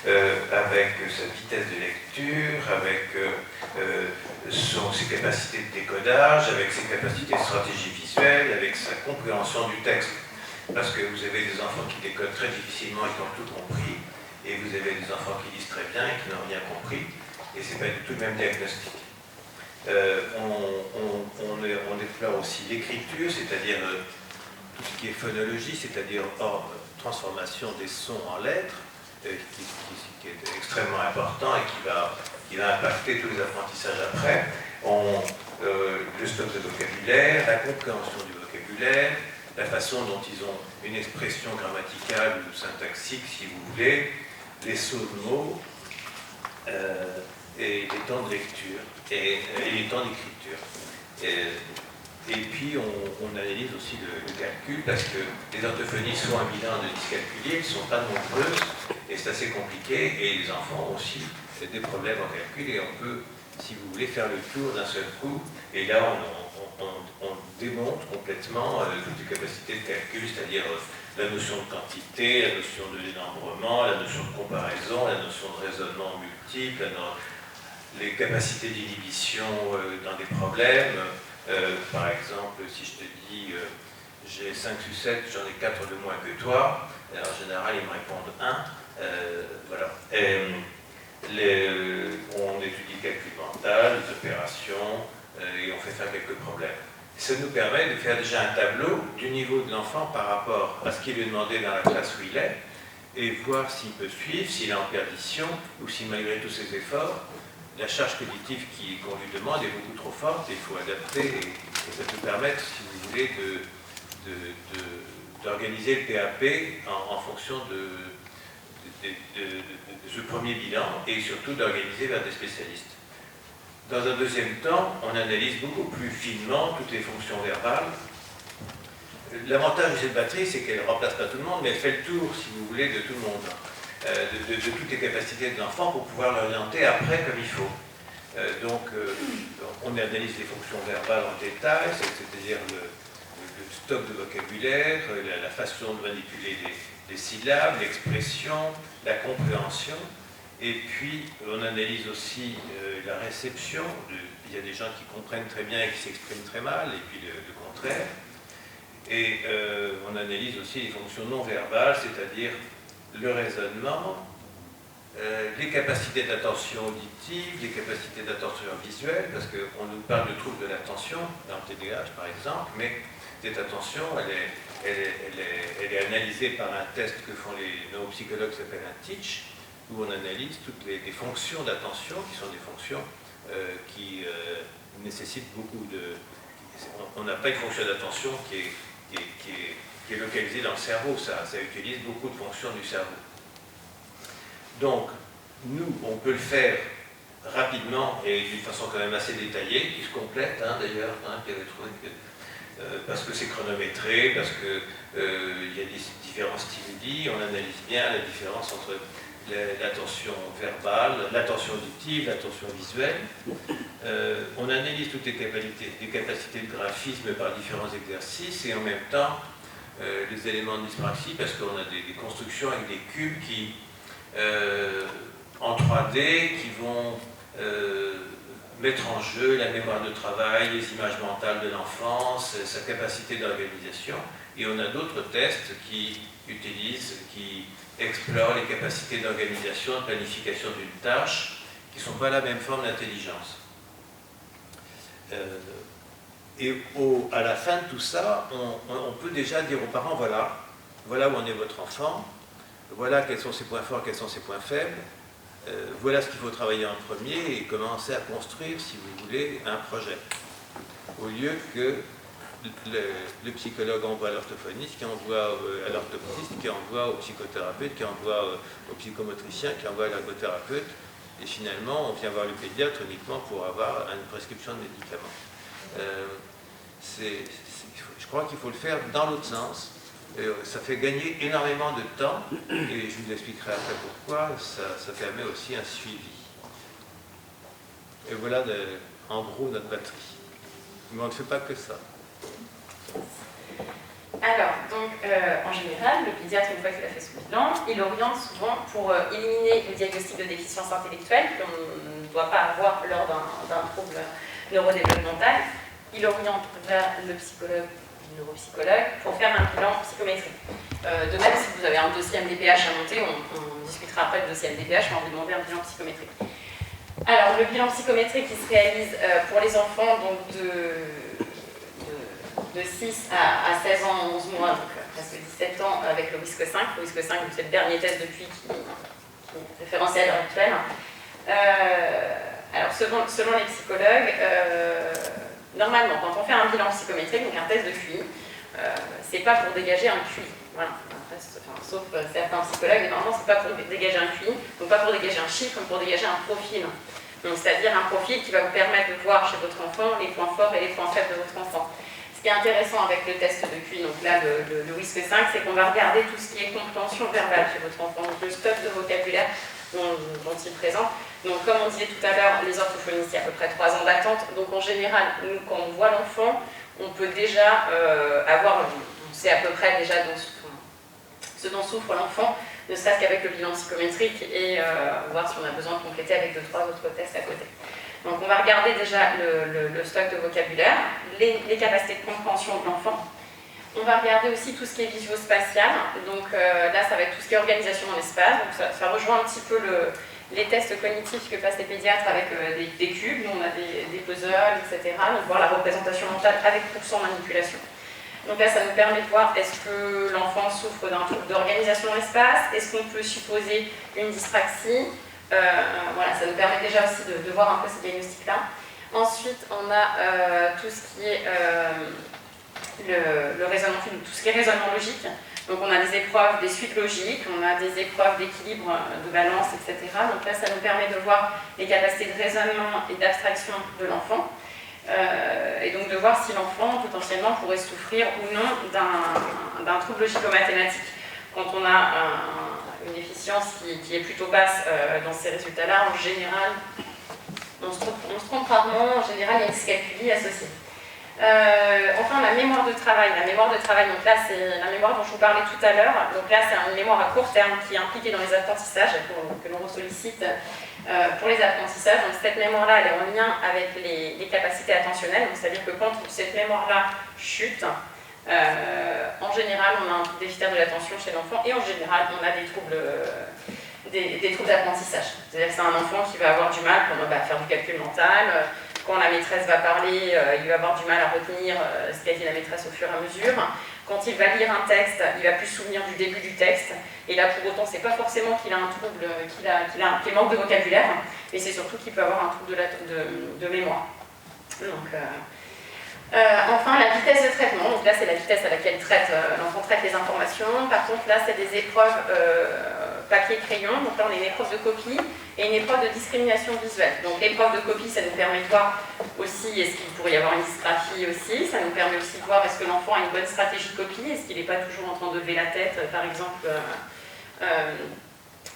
avec sa vitesse de lecture, avec ses capacités de décodage, avec ses capacités de stratégie visuelle, avec sa compréhension du texte. Parce que vous avez des enfants qui décodent très difficilement et qui ont tout compris, et vous avez des enfants qui lisent très bien et qui n'ont rien compris, et ce n'est pas du tout le même diagnostic. On explore aussi l'écriture, c'est-à-dire tout ce qui est phonologie, c'est-à-dire transformation des sons en lettres, qui est extrêmement important et qui va impacter tous les apprentissages après. Le stock de vocabulaire, la compréhension du vocabulaire, la façon dont ils ont une expression grammaticale ou syntaxique, si vous voulez, les sauts de mots, et les temps de lecture, et les temps d'écriture. Et puis on analyse aussi le calcul, parce que les orthophonistes font un bilan de dyscalculier, ils ne sont pas nombreuses, et c'est assez compliqué, et les enfants ont aussi des problèmes en calcul, et on peut, si vous voulez, faire le tour d'un seul coup, et là on démonte complètement toutes les capacités de calcul, c'est-à-dire la notion de quantité, la notion de dénombrement, la notion de comparaison, la notion de raisonnement multiple, les capacités d'inhibition dans des problèmes. Par exemple, si je te dis j'ai 5 sucettes, j'en ai 4 de moins que toi, en général ils me répondent 1. Voilà. On étudie le calcul mental, les opérations, et on fait faire quelques problèmes. Ça nous permet de faire déjà un tableau du niveau de l'enfant par rapport à ce qui lui est demandé dans la classe où il est, et voir s'il peut suivre, s'il est en perdition, ou si malgré tous ses efforts, la charge cognitive qu'on lui demande est beaucoup trop forte, et il faut adapter, et ça peut permettre, si vous voulez, d'organiser le PAP en fonction de ce premier bilan, et surtout d'organiser vers des spécialistes. Dans un deuxième temps, on analyse beaucoup plus finement toutes les fonctions verbales. L'avantage de cette batterie, c'est qu'elle ne remplace pas tout le monde, mais elle fait le tour, si vous voulez, de tout le monde, de toutes les capacités de l'enfant pour pouvoir l'orienter après comme il faut. Donc, on analyse les fonctions verbales en détail, c'est-à-dire le stock de vocabulaire, la façon de manipuler les syllabes, l'expression, la compréhension. Et puis, on analyse aussi la réception. Il y a des gens qui comprennent très bien et qui s'expriment très mal, et puis le contraire. Et on analyse aussi les fonctions non verbales, c'est-à-dire le raisonnement, les capacités d'attention auditive, les capacités d'attention visuelle, parce qu'on nous parle de troubles de l'attention, dans le TDAH par exemple, mais cette attention, elle est analysée par un test que font les neuropsychologues qui s'appelle un TEACH, où on analyse toutes les fonctions d'attention, qui sont des fonctions qui nécessitent beaucoup de... On n'a pas une fonction d'attention qui est localisée dans le cerveau, ça utilise beaucoup de fonctions du cerveau. Donc, nous, on peut le faire rapidement et d'une façon quand même assez détaillée, qui se complète d'ailleurs, parce que c'est chronométré, parce qu'il y a des différents stimuli, on analyse bien la différence entre l'attention verbale, l'attention auditive, l'attention visuelle. On analyse toutes les capacités de graphisme par différents exercices et en même temps les éléments de dyspraxie, parce qu'on a des constructions avec des cubes qui, en 3D qui vont mettre en jeu la mémoire de travail, les images mentales de l'enfance, sa capacité d'organisation. Et on a d'autres tests qui explorent les capacités d'organisation, de planification d'une tâche, qui ne sont pas la même forme d'intelligence. Et à la fin de tout ça, on peut déjà dire aux parents, voilà où en est votre enfant, voilà quels sont ses points forts, quels sont ses points faibles, voilà ce qu'il faut travailler en premier et commencer à construire, si vous voulez, un projet. Au lieu que le psychologue envoie à l'orthophoniste, qui envoie à l'orthoptiste, qui envoie au psychothérapeute, qui envoie au psychomotricien, qui envoie à l'ergothérapeute, et finalement on vient voir le pédiatre uniquement pour avoir une prescription de médicaments. Je crois qu'il faut le faire dans l'autre sens. Ça fait gagner énormément de temps, et je vous expliquerai après pourquoi. Ça permet aussi un suivi. Et voilà en gros notre batterie. Mais on ne fait pas que ça. Alors, donc, en général, le pédiatre, une fois qu'il a fait son bilan, il oriente souvent pour éliminer le diagnostic de déficience intellectuelle qu'on ne doit pas avoir lors d'un trouble neurodéveloppemental. Il oriente vers le psychologue, le neuropsychologue, pour faire un bilan psychométrique. De même, si vous avez un dossier MDPH à monter, on discutera après le dossier MDPH, mais on va vous demander un bilan psychométrique. Alors, le bilan psychométrique qui se réalise pour les enfants donc de 6 à 16 ans, 11 mois, donc presque 17 ans, avec le WISC-5. Le WISC-5, c'est le dernier test depuis qui est référencé à l'heure actuelle. Alors, selon les psychologues, normalement, quand on fait un bilan psychométrique, donc un test de QI, c'est pas pour dégager un QI. Voilà. Sauf certains psychologues, mais normalement, c'est pas pour dégager un QI, donc pas pour dégager un chiffre, mais pour dégager un profil. Donc, c'est-à-dire un profil qui va vous permettre de voir chez votre enfant les points forts et les points faibles de votre enfant. Ce qui est intéressant avec le test de QI, donc là le WISC-5, c'est qu'on va regarder tout ce qui est compréhension verbale chez votre enfant, donc le stock de vocabulaire dont il présente. Donc comme on disait tout à l'heure, les orthophonistes, il y a à peu près 3 ans d'attente, donc en général, nous quand on voit l'enfant, on peut déjà on sait à peu près déjà ce dont souffre l'enfant, ne serait-ce qu'avec le bilan psychométrique et voir si on a besoin de compléter avec 2-3 autres tests à côté. Donc on va regarder déjà le stock de vocabulaire, les capacités de compréhension de l'enfant. On va regarder aussi tout ce qui est visuospatial. Donc là, ça va être tout ce qui est organisation dans l'espace. Donc ça rejoint un petit peu les tests cognitifs que passent les pédiatres avec des cubes. Nous, on a des puzzles, etc. Donc voir la représentation mentale avec ou sans manipulation. Donc là, ça nous permet de voir est-ce que l'enfant souffre d'un trouble d'organisation dans l'espace, est-ce qu'on peut supposer une dyspraxie. Voilà, ça nous permet déjà aussi de voir un peu ces diagnostics-là. Ensuite, on a tout ce qui est le raisonnement, tout ce qui est raisonnement logique. Donc on a des épreuves, des suites logiques, on a des épreuves d'équilibre, de balance, etc. Donc là, ça nous permet de voir les capacités de raisonnement et d'abstraction de l'enfant. Et donc de voir si l'enfant potentiellement pourrait souffrir ou non d'un trouble logico-mathématique. Quand on a une déficience qui est plutôt basse dans ces résultats-là, en général, on se trompe rarement, en général il y a une dyscalculie associée. Enfin, la mémoire de travail. La mémoire de travail, donc là, c'est la mémoire dont je vous parlais tout à l'heure. Donc là, c'est une mémoire à court terme qui est impliquée dans les apprentissages, que l'on sollicite pour les apprentissages. Donc cette mémoire-là, elle est en lien avec les capacités attentionnelles. Donc c'est-à-dire que quand cette mémoire-là chute, en général, on a un trouble déficitaire de l'attention chez l'enfant et en général, on a des troubles d'apprentissage. C'est-à-dire que c'est un enfant qui va avoir du mal pour faire du calcul mental. Quand la maîtresse va parler, il va avoir du mal à retenir ce qu'a dit la maîtresse au fur et à mesure. Quand il va lire un texte, il va plus se souvenir du début du texte. Et là, pour autant, c'est pas forcément qu'il a un trouble, qu'il manque de vocabulaire, mais c'est surtout qu'il peut avoir un trouble de mémoire. Donc, enfin, la vitesse de traitement. Donc là, c'est la vitesse à laquelle l'enfant traite les informations. Par contre, là, c'est des épreuves papier-crayon. Donc là, on a une épreuve de copie et une épreuve de discrimination visuelle. Donc l'épreuve de copie, ça nous permet de voir aussi, est-ce qu'il pourrait y avoir une dysgraphie aussi. Ça nous permet aussi de voir est-ce que l'enfant a une bonne stratégie de copie, est-ce qu'il n'est pas toujours en train de lever la tête, par exemple,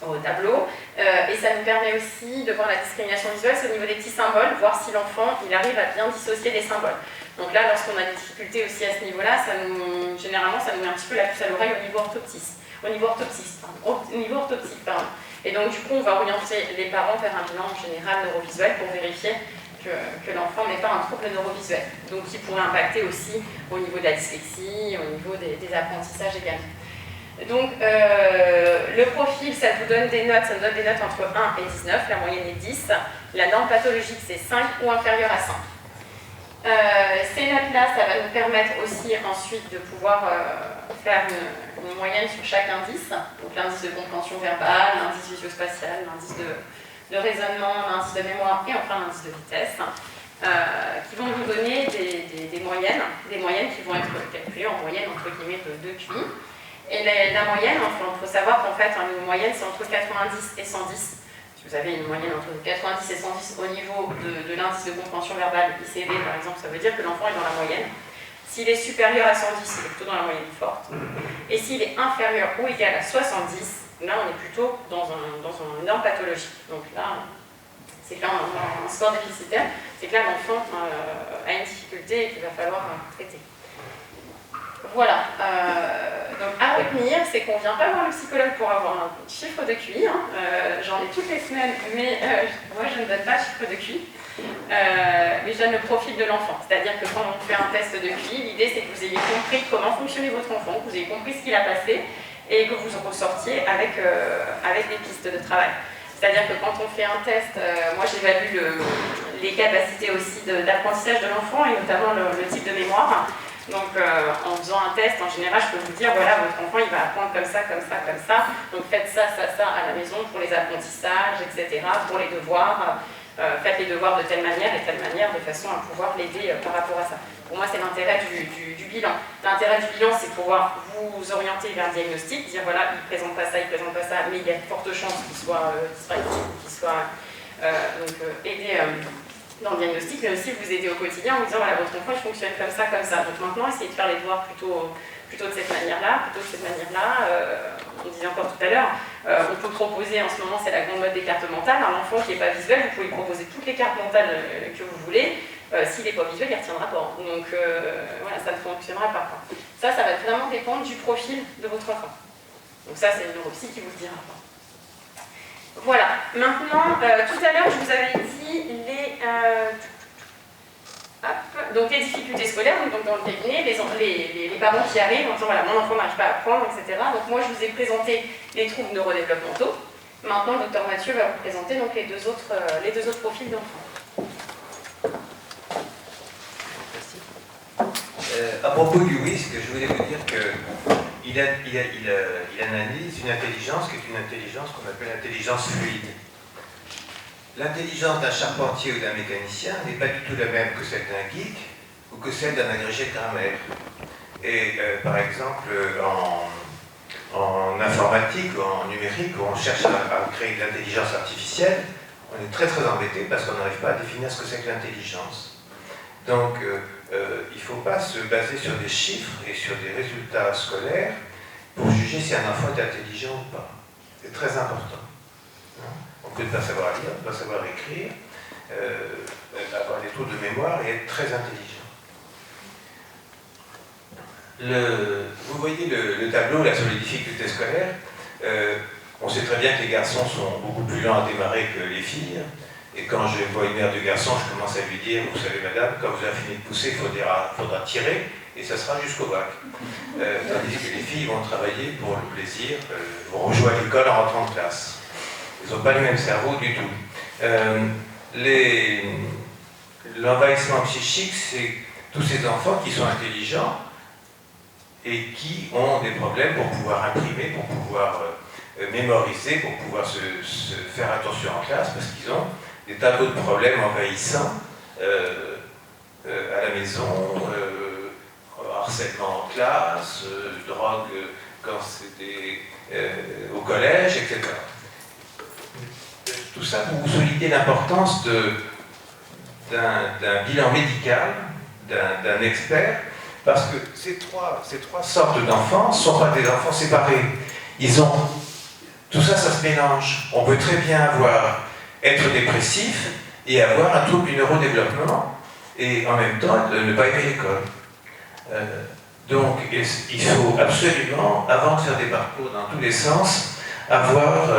au tableau. Et ça nous permet aussi de voir la discrimination visuelle, c'est au niveau des petits symboles, voir si l'enfant il arrive à bien dissocier des symboles. Donc là, lorsqu'on a des difficultés aussi à ce niveau-là, généralement, ça nous met un petit peu la puce à l'oreille au niveau orthoptique. Et donc, du coup, on va orienter les parents vers un bilan en général neurovisuel pour vérifier que l'enfant n'ait pas un trouble neurovisuel, donc qui pourrait impacter aussi au niveau de la dyslexie, au niveau des apprentissages également. Donc le profil, ça vous donne des notes, ça nous donne des notes entre 1 et 19, la moyenne est 10, la norme pathologique c'est 5 ou inférieur à 5. Ces notes-là, ça va nous permettre aussi ensuite de pouvoir faire une moyenne sur chaque indice, donc l'indice de compréhension verbale, l'indice visuospatial, l'indice de raisonnement, l'indice de mémoire et enfin l'indice de vitesse, qui vont nous donner des moyennes qui vont être calculées en moyenne entre guillemets de 2 QI. Et la moyenne, il faut savoir qu'en fait, une moyenne c'est entre 90 et 110. Si vous avez une moyenne entre 90 et 110 au niveau de l'indice de compréhension verbale, ICV par exemple, ça veut dire que l'enfant est dans la moyenne. S'il est supérieur à 110, il est plutôt dans la moyenne forte. Et s'il est inférieur ou égal à 70, là on est plutôt dans une norme pathologique. Donc là, c'est que là on a un score déficitaire, c'est que là l'enfant a une difficulté et qu'il va falloir traiter. Voilà, donc à retenir, c'est qu'on ne vient pas voir le psychologue pour avoir un chiffre de QI, hein. J'en ai toutes les semaines, mais moi je ne donne pas de chiffre de QI, mais je donne le profil de l'enfant. C'est-à-dire que quand on fait un test de QI, l'idée c'est que vous ayez compris comment fonctionnait votre enfant, que vous ayez compris ce qu'il a passé, et que vous en ressortiez avec des pistes de travail. C'est-à-dire que quand on fait un test, moi j'évalue les capacités aussi d'apprentissage de l'enfant, et notamment le type de mémoire. Donc en faisant un test, en général, je peux vous dire, voilà, votre enfant il va apprendre comme ça, comme ça, comme ça. Donc faites ça, ça, ça à la maison pour les apprentissages, etc., pour les devoirs. Faites les devoirs de telle manière et telle manière, de façon à pouvoir l'aider par rapport à ça. Pour moi, c'est l'intérêt du bilan. L'intérêt du bilan, c'est pouvoir vous orienter vers un diagnostic, dire, voilà, il ne présente pas ça, il ne présente pas ça, mais il y a de fortes chances qu'il soit dyspraxique, qu'il soit aidé dans le diagnostic, mais aussi vous aider au quotidien en vous disant, voilà, votre enfant il fonctionne comme ça, comme ça. Donc maintenant, essayez de faire les devoirs plutôt de cette manière-là, on disait encore tout à l'heure, on peut proposer, en ce moment c'est la grande mode des cartes mentales, un enfant qui n'est pas visuel, vous pouvez lui proposer toutes les cartes mentales que vous voulez, s'il n'est pas visuel, il ne retiendra pas. Donc voilà, ça ne fonctionnera pas. Ça va vraiment dépendre du profil de votre enfant. Donc ça, c'est le neuropsy qui vous le dira. Voilà, maintenant, tout à l'heure, je vous avais dit donc les difficultés scolaires, donc dans le cabinet, les parents qui arrivent en disant, voilà, mon enfant n'arrive pas à apprendre, etc. Donc moi, je vous ai présenté les troubles neurodéveloppementaux. Maintenant, le docteur Mathieu va vous présenter donc, les deux autres profils d'enfants. À propos du WISC, je voulais vous dire qu'il analyse une intelligence qui est une intelligence qu'on appelle l'intelligence fluide. L'intelligence d'un charpentier ou d'un mécanicien n'est pas du tout la même que celle d'un geek ou que celle d'un agrégé de grammaire. Et par exemple, en informatique ou en numérique, où on cherche à créer de l'intelligence artificielle, on est très très embêté parce qu'on n'arrive pas à définir ce que c'est que l'intelligence. Donc, il ne faut pas se baser sur des chiffres et sur des résultats scolaires pour juger si un enfant est intelligent ou pas. C'est très important. On peut ne pas savoir lire, ne pas savoir écrire, avoir des troubles de mémoire et être très intelligent. Vous voyez le tableau là sur les difficultés scolaires. On sait très bien que les garçons sont beaucoup plus lents à démarrer que les filles. Et quand je vois une mère de garçon, je commence à lui dire, vous savez madame, quand vous avez fini de pousser, il faudra tirer, et ça sera jusqu'au bac. Tandis que les filles vont travailler pour le plaisir, vont rejouer à l'école en rentrant de classe. Ils n'ont pas le même cerveau du tout. L'envahissement psychique, c'est tous ces enfants qui sont intelligents et qui ont des problèmes pour pouvoir imprimer, pour pouvoir mémoriser, pour pouvoir se faire attention en classe, parce qu'ils ont des tableaux de problèmes envahissants à la maison, harcèlement en classe, drogue quand c'était au collège, etc. Tout ça pour vous souligner l'importance d'un bilan médical, d'un expert, parce que ces trois sortes d'enfants ne sont pas des enfants séparés. Tout ça, ça se mélange. On peut très bien être dépressif et avoir un trouble du neurodéveloppement, et en même temps ne pas aimer l'école. Donc, il faut absolument, avant de faire des parcours dans tous les sens, avoir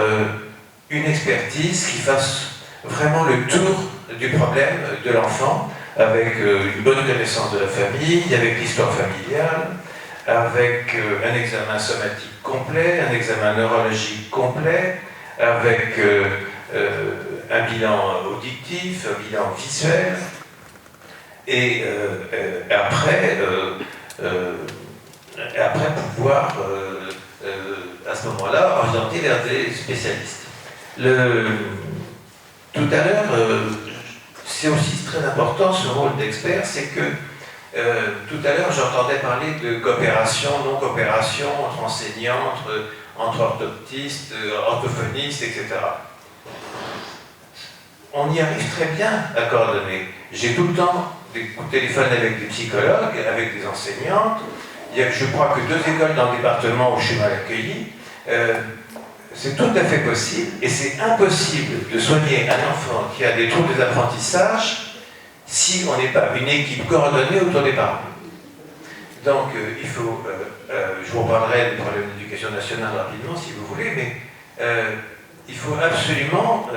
une expertise qui fasse vraiment le tour du problème de l'enfant, avec une bonne connaissance de la famille, avec l'histoire familiale, avec un examen somatique complet, un examen neurologique complet, avec un bilan auditif, un bilan visuel, et après pouvoir, à ce moment-là, orienter vers des spécialistes. Tout à l'heure, c'est aussi très important ce rôle d'expert, c'est que tout à l'heure j'entendais parler de coopération, non-coopération entre enseignants, entre orthoptistes, orthophonistes, etc. On y arrive très bien à coordonner. J'ai tout le temps des coups de téléphone avec des psychologues, avec des enseignantes. Il y a, je crois, que 2 écoles dans le département où je suis mal accueilli. C'est tout à fait possible, et c'est impossible de soigner un enfant qui a des troubles des apprentissages si on n'est pas une équipe coordonnée autour des parents. Donc il faut, je vous parlerai des problèmes d'éducation nationale rapidement si vous voulez, mais il faut absolument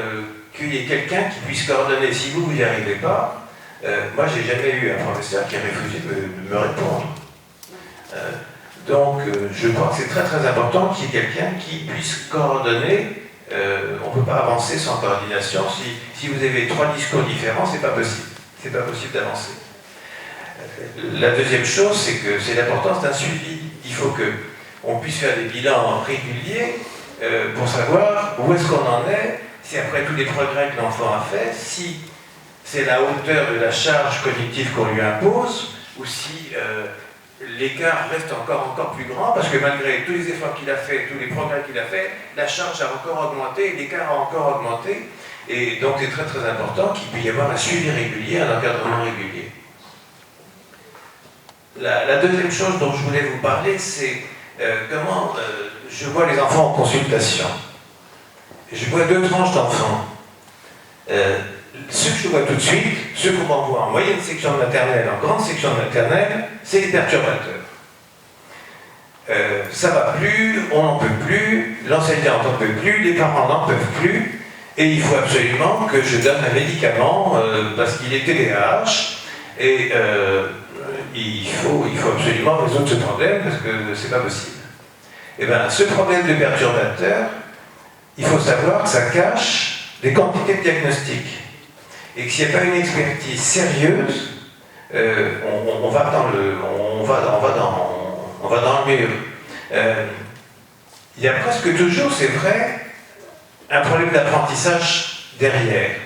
qu'il y ait quelqu'un qui puisse coordonner. Si vous n'y arrivez pas, moi j'ai jamais eu un professeur qui a refusé de me répondre. Donc je crois que c'est très très important qu'il y ait quelqu'un qui puisse coordonner. On ne peut pas avancer sans coordination. Si vous avez 3 discours différents, c'est pas possible. C'est pas possible d'avancer. La deuxième chose, c'est que c'est l'importance d'un suivi. Il faut qu'on puisse faire des bilans réguliers pour savoir où est-ce qu'on en est, si après tous les progrès que l'enfant a fait, si c'est la hauteur de la charge cognitive qu'on lui impose, ou si l'écart reste encore plus grand, parce que malgré tous les efforts qu'il a fait, tous les progrès qu'il a fait, la charge a encore augmenté, l'écart a encore augmenté, et donc c'est très très important qu'il puisse y avoir un suivi régulier, un encadrement régulier. La deuxième chose dont je voulais vous parler, c'est comment je vois les enfants en consultation. Je vois 2 tranches d'enfants. Ceux que je vois tout de suite, ceux qu'on m'envoie en moyenne section de maternelle, en grande section de maternelle, c'est les perturbateurs. Ça va plus, on n'en peut plus, l'enseignant n'en peut plus, les parents n'en peuvent plus, et il faut absolument que je donne un médicament parce qu'il est TDAH, et il faut absolument résoudre ce problème parce que c'est pas possible. Et bien, ce problème de perturbateur, il faut savoir que ça cache des quantités de diagnostics. Et que s'il n'y a pas une expertise sérieuse, on va dans le mur. Il y a presque toujours, c'est vrai, un problème d'apprentissage derrière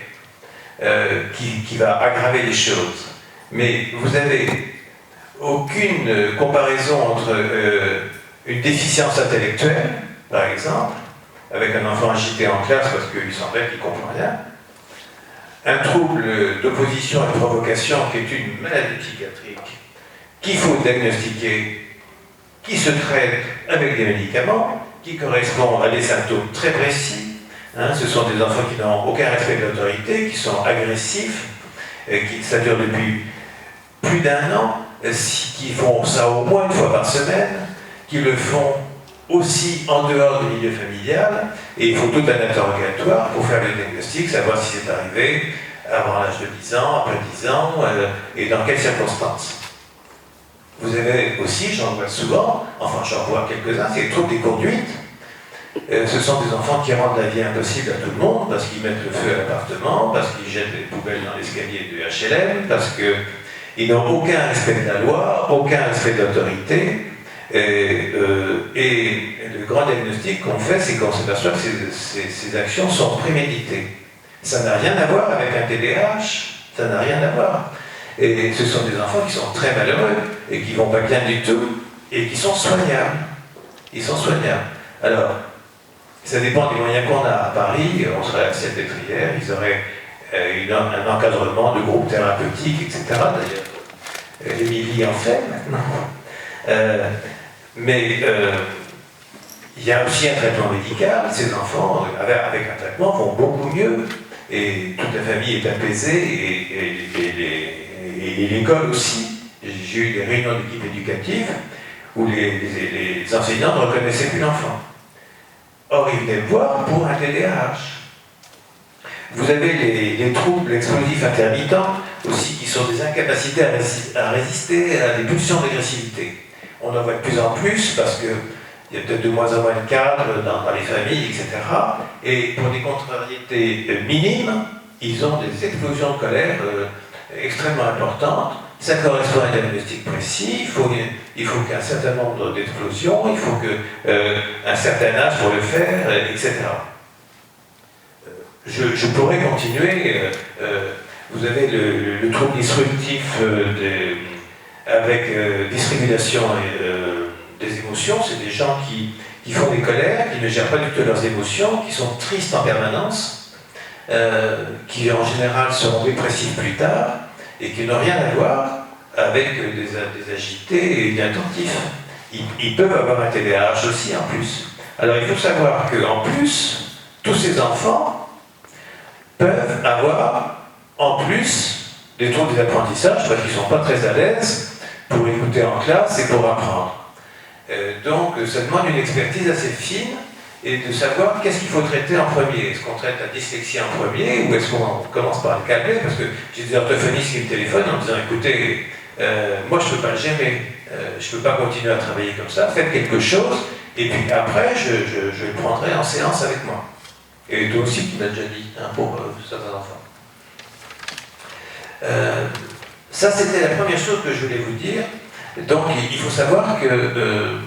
qui va aggraver les choses. Mais vous n'avez aucune comparaison entre une déficience intellectuelle, par exemple, avec un enfant agité en classe parce qu'il semblait qu'il ne comprend rien, un trouble d'opposition et de provocation qui est une maladie psychiatrique qu'il faut diagnostiquer, qui se traite avec des médicaments, qui correspondent à des symptômes très précis. Ce sont des enfants qui n'ont aucun respect de l'autorité, qui sont agressifs, ça dure depuis plus d'1 an, qui font ça au moins 1 fois par semaine, qui le font aussi en dehors du milieu familial, et il faut tout un interrogatoire pour faire le diagnostic, savoir si c'est arrivé avant l'âge de 10 ans, après 10 ans, et dans quelles circonstances. Vous avez aussi, j'en vois souvent, enfin j'en vois quelques-uns, c'est les troubles des conduites. Ce sont des enfants qui rendent la vie impossible à tout le monde, parce qu'ils mettent le feu à l'appartement, parce qu'ils jettent les poubelles dans l'escalier de HLM, parce qu'ils n'ont aucun respect de la loi, aucun respect de l'autorité. Et le grand diagnostic qu'on fait, c'est qu'on s'aperçoit que ces actions sont préméditées. Ça n'a rien à voir avec un TDAH, ça n'a rien à voir. Et ce sont des enfants qui sont très malheureux et qui ne vont pas bien du tout et qui sont soignables. Ils sont soignables. Alors, ça dépend des moyens qu'on a. À Paris, on serait à la Salpêtrière, ils auraient un encadrement de groupes thérapeutiques, etc. D'ailleurs, Émilie en fait maintenant. Mais il y a aussi un traitement médical. Ces enfants, avec un traitement, vont beaucoup mieux. Et toute la famille est apaisée, et l'école aussi. J'ai eu des réunions d'équipe éducative où les enseignants ne reconnaissaient plus l'enfant. Or, ils venaient me voir pour un TDAH. Vous avez les troubles explosifs intermittents, aussi, qui sont des incapacités à résister à des pulsions d'agressivité. On en voit de plus en plus parce qu'il y a peut-être de moins en moins de cadres dans les familles, etc. Et pour des contrariétés minimes, ils ont des explosions de colère extrêmement importantes. Ça correspond à un diagnostic précis, il faut qu'un certain nombre d'explosions, il faut qu'un certain âge pour le faire, etc. Je pourrais continuer. Vous avez le trouble disruptif avec dysrégulation des émotions. C'est des gens qui font des colères, qui ne gèrent pas du tout leurs émotions, qui sont tristes en permanence, qui en général seront dépressifs plus tard, et qui n'ont rien à voir avec des agités et inattentifs. Ils peuvent avoir un TDAH aussi en plus. Alors il faut savoir qu'en plus, tous ces enfants peuvent avoir en plus des troubles des apprentissages parce qu'ils ne sont pas très à l'aise pour écouter en classe et pour apprendre. Donc ça demande une expertise assez fine et de savoir qu'est-ce qu'il faut traiter en premier. Est-ce qu'on traite la dyslexie en premier ou est-ce qu'on commence par le calmer? Parce que j'ai des orthophonistes qui me téléphonent en me disant écoutez, moi je ne peux pas le gérer, je ne peux pas continuer à travailler comme ça, faites quelque chose et puis après je le prendrai en séance avec moi. Et toi aussi tu m'as déjà dit pour certains enfants. Ça c'était la première chose que je voulais vous dire. Donc il faut savoir que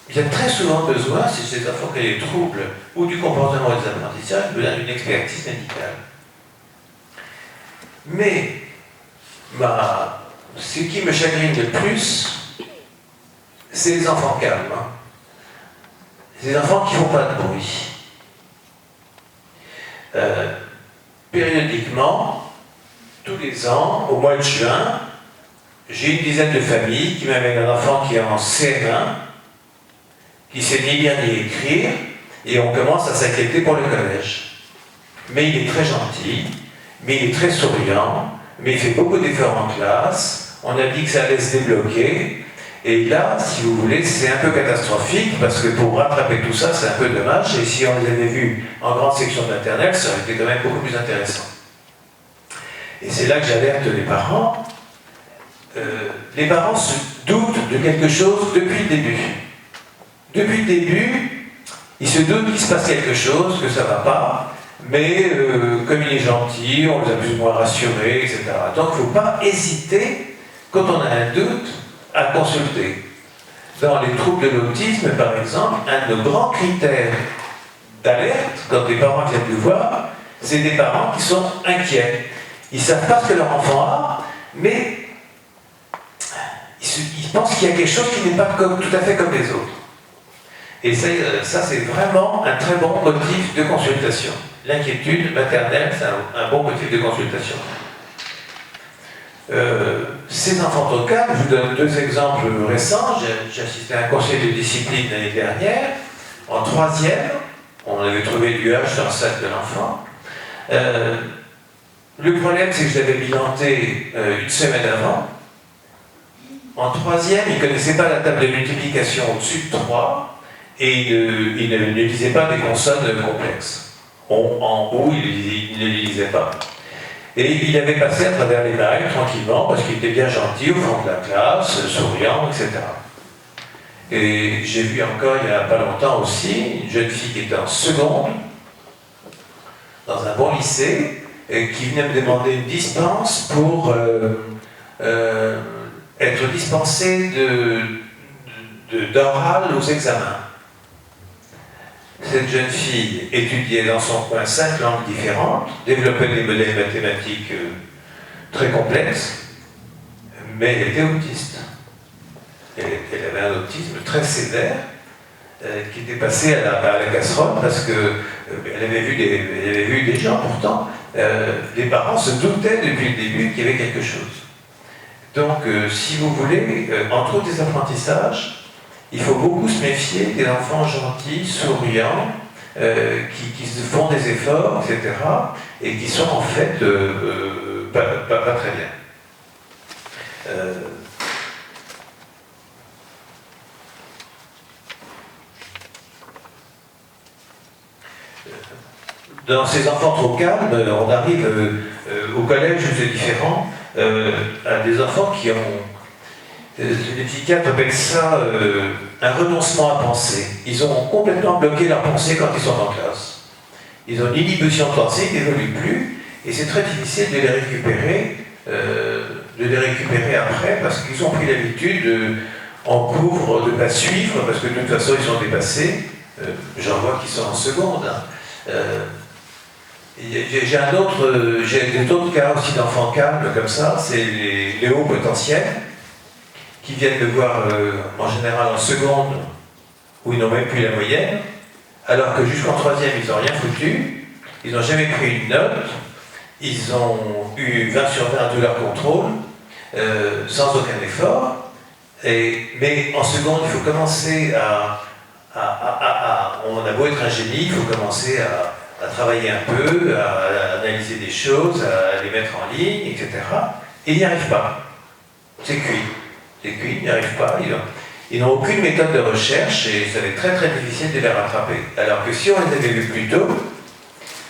il y a très souvent besoin, si ces enfants qui ont des troubles ou du comportement des apprentissages, besoin d'une expertise médicale. Mais ce qui me chagrine le plus, c'est les enfants calmes. C'est les enfants qui ne font pas de bruit. Périodiquement, tous les ans, au mois de juin, j'ai une dizaine de familles qui m'amènent un enfant qui est en CM1, qui sait ni lire ni écrire, et on commence à s'inquiéter pour le collège. Mais il est très gentil, mais il est très souriant, mais il fait beaucoup d'efforts en classe, on a dit que ça allait se débloquer, et là, si vous voulez, c'est un peu catastrophique, parce que pour rattraper tout ça, c'est un peu dommage, et si on les avait vus en grande section de maternelle, ça aurait été quand même beaucoup plus intéressant. Et c'est là que j'alerte les parents. Les parents se doutent de quelque chose depuis le début. Depuis le début, ils se doutent qu'il se passe quelque chose, que ça ne va pas, mais comme il est gentil, on les a plus ou moins rassurés, etc. Donc il ne faut pas hésiter, quand on a un doute, à consulter. Dans les troubles de l'autisme, par exemple, un de nos grands critères d'alerte, quand les parents viennent nous voir, c'est des parents qui sont inquiets. Ils ne savent pas ce que leur enfant a, mais ils pensent qu'il y a quelque chose qui n'est pas tout à fait comme les autres. Et ça c'est vraiment un très bon motif de consultation. L'inquiétude maternelle, c'est un bon motif de consultation. Ces enfants trop calmes, je vous donne deux exemples récents. J'ai assisté à un conseil de discipline l'année dernière. En troisième, on avait trouvé l'UH sur le sac de l'enfant. Le problème, c'est que je l'avais bilanté une semaine avant. En troisième, il ne connaissait pas la table de multiplication au-dessus de 3 et il ne lisait pas des consonnes complexes. En haut, il ne les lisait pas. Et il avait passé à travers les vagues tranquillement parce qu'il était bien gentil au fond de la classe, souriant, etc. Et j'ai vu encore il n'y a pas longtemps aussi une jeune fille qui était en seconde, dans un bon lycée, et qui venait me demander une dispense pour être dispensée d'oral aux examens. Cette jeune fille étudiait dans son coin 5 langues différentes, développait des modèles mathématiques très complexes, mais elle était autiste. Elle avait un autisme très sévère qui était passé à la casserole parce qu'elle avait vu des gens pourtant. Les parents se doutaient depuis le début qu'il y avait quelque chose. Donc, si vous voulez, entre autres des apprentissages, il faut beaucoup se méfier des enfants gentils, souriants, qui se font des efforts, etc., et qui sont en fait pas très bien. dans ces enfants trop calmes, on arrive au collège où c'est différent, à des enfants qui ont, les psychiatres appellent ça un renoncement à penser. Ils ont complètement bloqué leur pensée quand ils sont en classe. Ils ont une inhibition de pensée qui n'évolue plus, et c'est très difficile de les récupérer après, parce qu'ils ont pris l'habitude en cours de ne pas suivre, parce que de toute façon ils sont dépassés. J'en vois qui sont en seconde. Hein. J'ai d'autres cas aussi d'enfants calmes comme ça, c'est les hauts potentiels, qui viennent me voir en général en seconde, où ils n'ont même plus la moyenne, alors que jusqu'en troisième, ils n'ont rien foutu, ils n'ont jamais pris une note, ils ont eu 20 sur 20 de leur contrôle, sans aucun effort, mais en seconde, il faut commencer on a beau être un génie, il faut commencer à travailler un peu, à analyser des choses, à les mettre en ligne, etc. Et ils n'y arrivent pas. C'est cuit. C'est cuit, ils n'y arrivent pas. Ils n'ont aucune méthode de recherche et ça va être très très difficile de les rattraper. Alors que si on les avait vus plus tôt,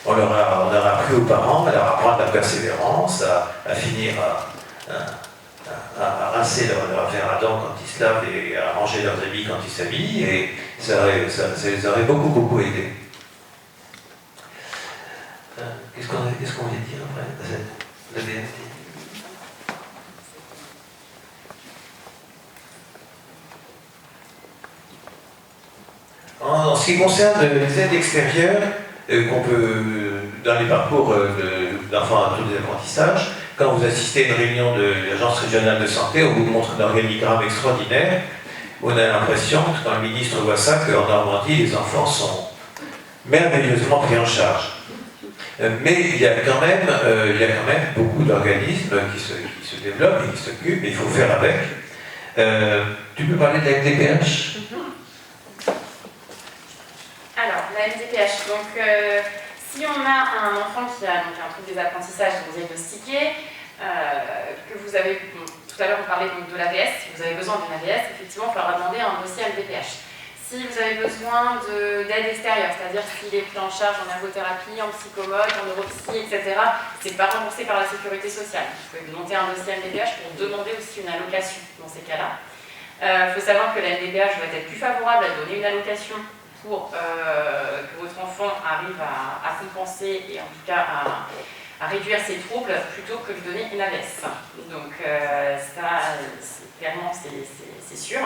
on leur a appris aux parents à leur apprendre la persévérance, à finir à rincer leur verre à dents quand ils se lavent et à ranger leurs habits quand ils s'habillent, et ça les aurait beaucoup aidés. Qu'est-ce qu'on voulait dire après la BNT? En ce qui concerne les aides extérieures qu'on peut, dans les parcours d'enfants à tous les apprentissages, quand vous assistez à une réunion de l'Agence régionale de santé, on vous montre un organigramme extraordinaire. On a l'impression, quand le ministre voit ça, qu'en Normandie, les enfants sont merveilleusement pris en charge. Mais il y a quand même beaucoup d'organismes qui se développent et qui s'occupent, et il faut faire avec. Tu peux parler de la MDPH? Alors, la MDPH, donc si on a un enfant qui a donc, un trouble des apprentissages diagnostiqué, que vous avez, tout à l'heure on parlait donc de l'AVS, si vous avez besoin d'une AVS, effectivement il faudra demander un dossier MDPH. Si vous avez besoin d'aide extérieure, c'est-à-dire s'il est pris en charge en ergothérapie, en psychomote, en neuropsy, etc., c'est pas remboursé par la sécurité sociale. Vous pouvez monter un dossier MDPH pour demander aussi une allocation dans ces cas-là. Il faut savoir que la MDPH va être plus favorable à donner une allocation pour que votre enfant arrive à compenser et en tout cas à réduire ses troubles plutôt que de donner une AVS. Donc ça, clairement, c'est sûr.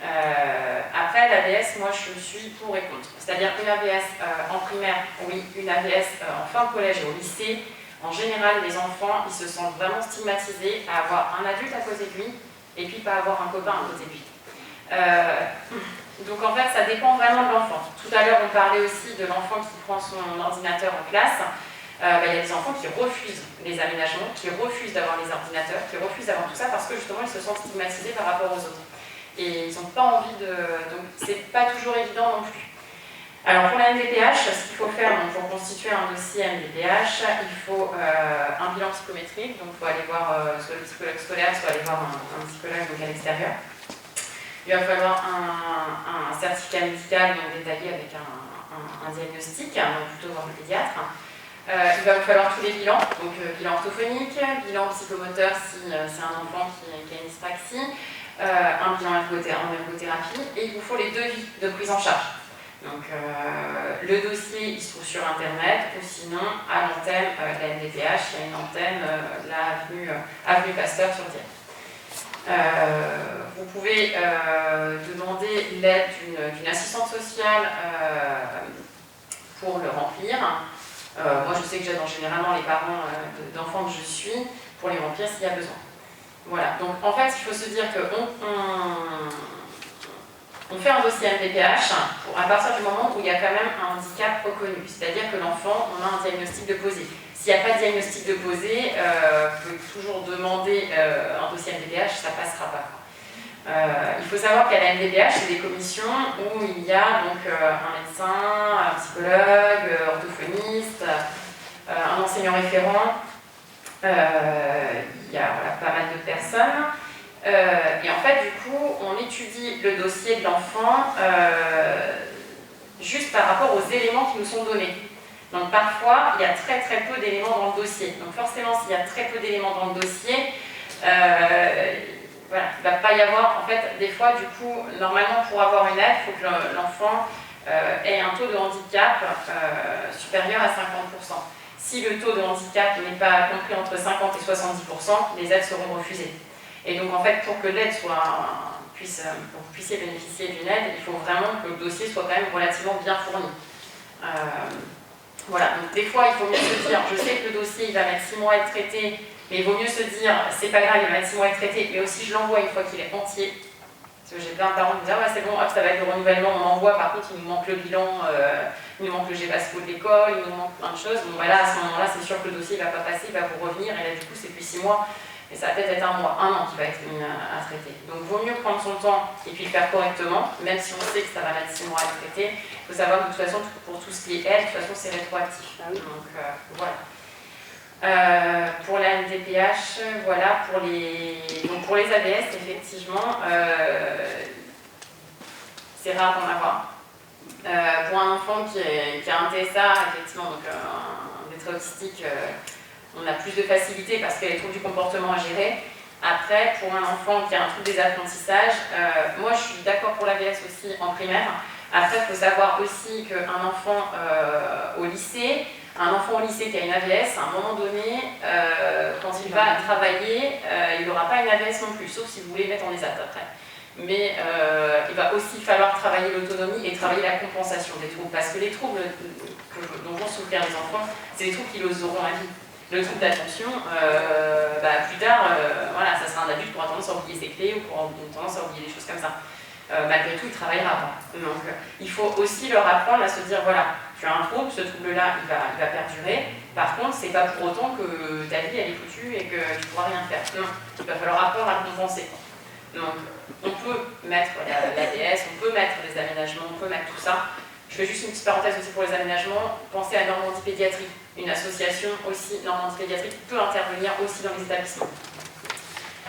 Après, l'AVS, moi je suis pour et contre. C'est-à-dire une AVS en primaire, oui, une AVS en fin de collège et au lycée. En général, les enfants, ils se sentent vraiment stigmatisés à avoir un adulte à côté de lui et puis pas avoir un copain à côté de lui. Donc en fait, ça dépend vraiment de l'enfant. Tout à l'heure, on parlait aussi de l'enfant qui prend son ordinateur en classe. Il y a des enfants qui refusent les aménagements, qui refusent d'avoir les ordinateurs, qui refusent d'avoir tout ça parce que justement, ils se sentent stigmatisés par rapport aux autres. Et ils n'ont pas envie de... Donc c'est pas toujours évident non plus. Alors pour la MDPH, ce qu'il faut faire donc, pour constituer un dossier MDPH, il faut un bilan psychométrique, donc il faut aller voir soit le psychologue scolaire, soit aller voir un psychologue donc, à l'extérieur. Il va falloir un certificat médical donc, détaillé avec un diagnostic, donc plutôt voir le pédiatre. Il va vous falloir tous les bilans, donc bilan orthophonique, bilan psychomoteur si c'est un enfant qui a une dyspraxie, un bilan en ergothérapie, et il vous faut les devis de prise en charge. Donc le dossier il se trouve sur internet, ou sinon à l'antenne de la MDPH, il y a une antenne, avenue Pasteur sur Dieppe. Vous pouvez demander l'aide d'une assistante sociale pour le remplir. Moi je sais que j'aide généralement les parents d'enfants que je suis pour les remplir s'il y a besoin. Voilà, donc en fait il faut se dire qu'on fait un dossier MDPH à partir du moment où il y a quand même un handicap reconnu, c'est-à-dire que l'enfant, on a un diagnostic de posé. S'il n'y a pas de diagnostic de posé, vous pouvez toujours demander un dossier MDPH, ça ne passera pas. Il faut savoir qu'à la MDPH, c'est des commissions où il y a donc un médecin, un psychologue, orthophoniste, un enseignant référent, il y a voilà, pas mal de personnes. Et en fait, du coup, on étudie le dossier de l'enfant juste par rapport aux éléments qui nous sont donnés. Donc parfois, il y a très très peu d'éléments dans le dossier. Donc forcément, s'il y a très peu d'éléments dans le dossier, voilà, il ne va pas y avoir, en fait, des fois, du coup, normalement, pour avoir une aide, il faut que l'enfant ait un taux de handicap supérieur à 50%. Si le taux de handicap n'est pas compris entre 50 et 70%, les aides seront refusées. Et donc, en fait, pour que l'aide pour que vous puissiez bénéficier d'une aide, il faut vraiment que le dossier soit quand même relativement bien fourni. Voilà, donc des fois, il faut mieux se dire, je sais que le dossier, il va mettre 6 mois à être traité, mais il vaut mieux se dire, c'est pas grave, il va mettre 6 mois à être traité, mais aussi je l'envoie une fois qu'il est entier. Parce que j'ai plein de parents qui me disent, ah ouais, c'est bon, hop, ça va être le renouvellement, on envoie, par contre, il nous manque le bilan, il nous manque le GEVASCO de l'école, il nous manque plein de choses. Donc voilà, à ce moment-là, c'est sûr que le dossier ne va pas passer, il va vous revenir, et là, du coup, c'est plus 6 mois, et ça va peut-être être 1 mois, 1 an qui va être mis à traiter. Donc, il vaut mieux prendre son temps et puis le faire correctement, même si on sait que ça va mettre 6 mois à être traité. Il faut savoir que de toute façon, pour tout ce qui est aide, de toute façon, c'est rétroactif. Donc, voilà. Pour la MDPH, voilà, donc pour les AVS, effectivement, c'est rare d'en avoir. Pour un enfant qui a un TSA, effectivement, donc un être autistique, on a plus de facilité parce qu'il y a les troubles du comportement à gérer. Après, pour un enfant qui a un trouble des apprentissages, moi je suis d'accord pour l'AVS aussi en primaire. Après, il faut savoir aussi qu'un enfant au lycée, qui a une AVS, à un moment donné, quand il va travailler, il n'aura pas une AVS non plus, sauf si vous voulez mettre en ESAT après. Mais il va aussi falloir travailler l'autonomie et travailler la compensation des troubles, parce que les troubles dont vont souffrir les enfants, c'est des troubles qui les auront à vie. Le trouble d'attention, plus tard, voilà, ça sera un adulte qui aura tendance à oublier ses clés ou qui aura tendance à oublier des choses comme ça. Malgré tout, il travaillera. Donc, il faut aussi leur apprendre à se dire, voilà, tu as un trouble, ce trouble-là, il va perdurer. Par contre, c'est pas pour autant que ta vie, elle est foutue et que tu ne pourras rien faire. Non, il va falloir apprendre à compenser. Donc, on peut mettre l'ADS, on peut mettre des aménagements, on peut mettre tout ça. Je fais juste une petite parenthèse aussi pour les aménagements. Pensez à Normandie Pédiatrie. Une association aussi, Normandie Pédiatrie, peut intervenir aussi dans les établissements.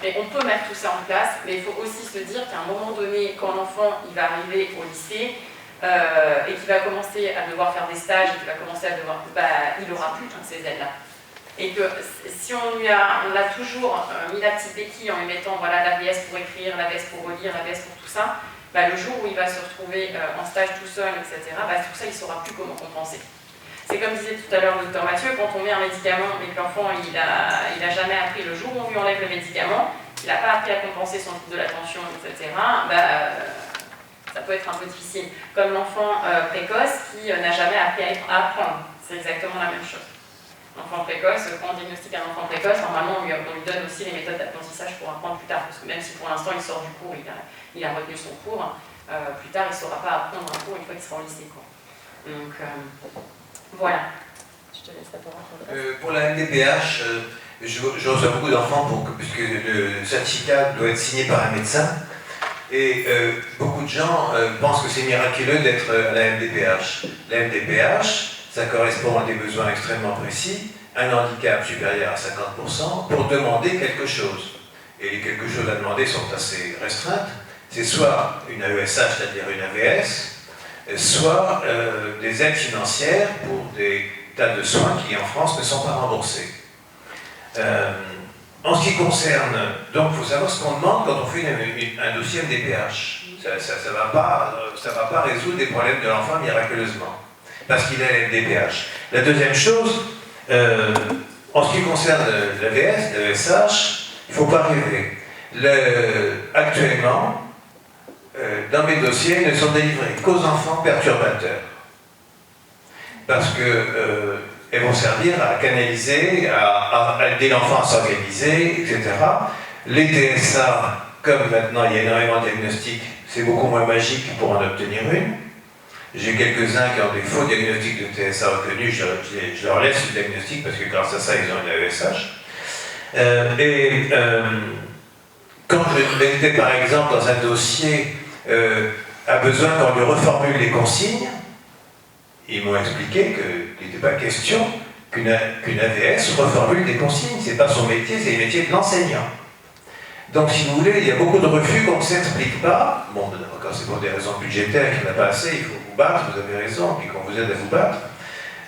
Mais on peut mettre tout ça en place, mais il faut aussi se dire qu'à un moment donné, quand l'enfant il va arriver au lycée et qu'il va commencer à devoir faire des stages, et qu'il va commencer à devoir, il n'aura plus toutes ces aides-là. Et que si on a toujours mis la petite béquille en lui mettant voilà, l'AVS pour écrire, l'AVS pour relire, l'AVS pour tout ça, le jour où il va se retrouver en stage tout seul, etc., tout ça, il ne saura plus comment compenser. C'est comme disait tout à l'heure le docteur Mathieu, quand on met un médicament et que l'enfant il a jamais appris, le jour où on lui enlève le médicament, il n'a pas appris à compenser son trouble de l'attention, etc., ça peut être un peu difficile. Comme l'enfant précoce qui n'a jamais appris à apprendre, c'est exactement la même chose. L'enfant précoce, quand on diagnostique un enfant précoce, normalement on lui donne aussi les méthodes d'apprentissage pour apprendre plus tard, parce que même si pour l'instant il sort du cours, il a retenu son cours, plus tard il ne saura pas apprendre un cours une fois qu'il sera au lycée. Donc voilà. Je te laisse la parole. Pour la MDPH, je reçois beaucoup d'enfants puisque le certificat doit être signé par un médecin. Et beaucoup de gens pensent que c'est miraculeux d'être à la MDPH. La MDPH, ça correspond à des besoins extrêmement précis, un handicap supérieur à 50% pour demander quelque chose. Et les quelque chose à demander sont assez restreintes. C'est soit une AESH, c'est-à-dire une AVS, soit des aides financières pour des tas de soins qui en France ne sont pas remboursés. En ce qui concerne, donc il faut savoir ce qu'on demande quand on fait un dossier MDPH. Ça ne va pas résoudre les problèmes de l'enfant miraculeusement, parce qu'il a l'MDPH. La deuxième chose, en ce qui concerne l'AVS, l'ESH, il ne faut pas rêver. Actuellement, dans mes dossiers, ne sont délivrés qu'aux enfants perturbateurs. Parce qu'elles vont servir à canaliser, à aider l'enfant à s'organiser, etc. Les TSA, comme maintenant il y a énormément de diagnostics, c'est beaucoup moins magique pour en obtenir une. J'ai quelques-uns qui ont des faux diagnostics de TSA reconnus, je leur laisse le diagnostic parce que grâce à ça, ils ont une AESH. Quand je mettais par exemple dans un dossier a besoin qu'on lui reformule les consignes, ils m'ont expliqué qu'il n'était pas question qu'une AVS reformule des consignes. C'est pas son métier, c'est le métier de l'enseignant. Donc si vous voulez, il y a beaucoup de refus qu'on ne s'explique pas. Bon, quand c'est pour des raisons budgétaires, qu'il n'y en a pas assez, il faut vous battre, vous avez raison, puis qu'on vous aide à vous battre.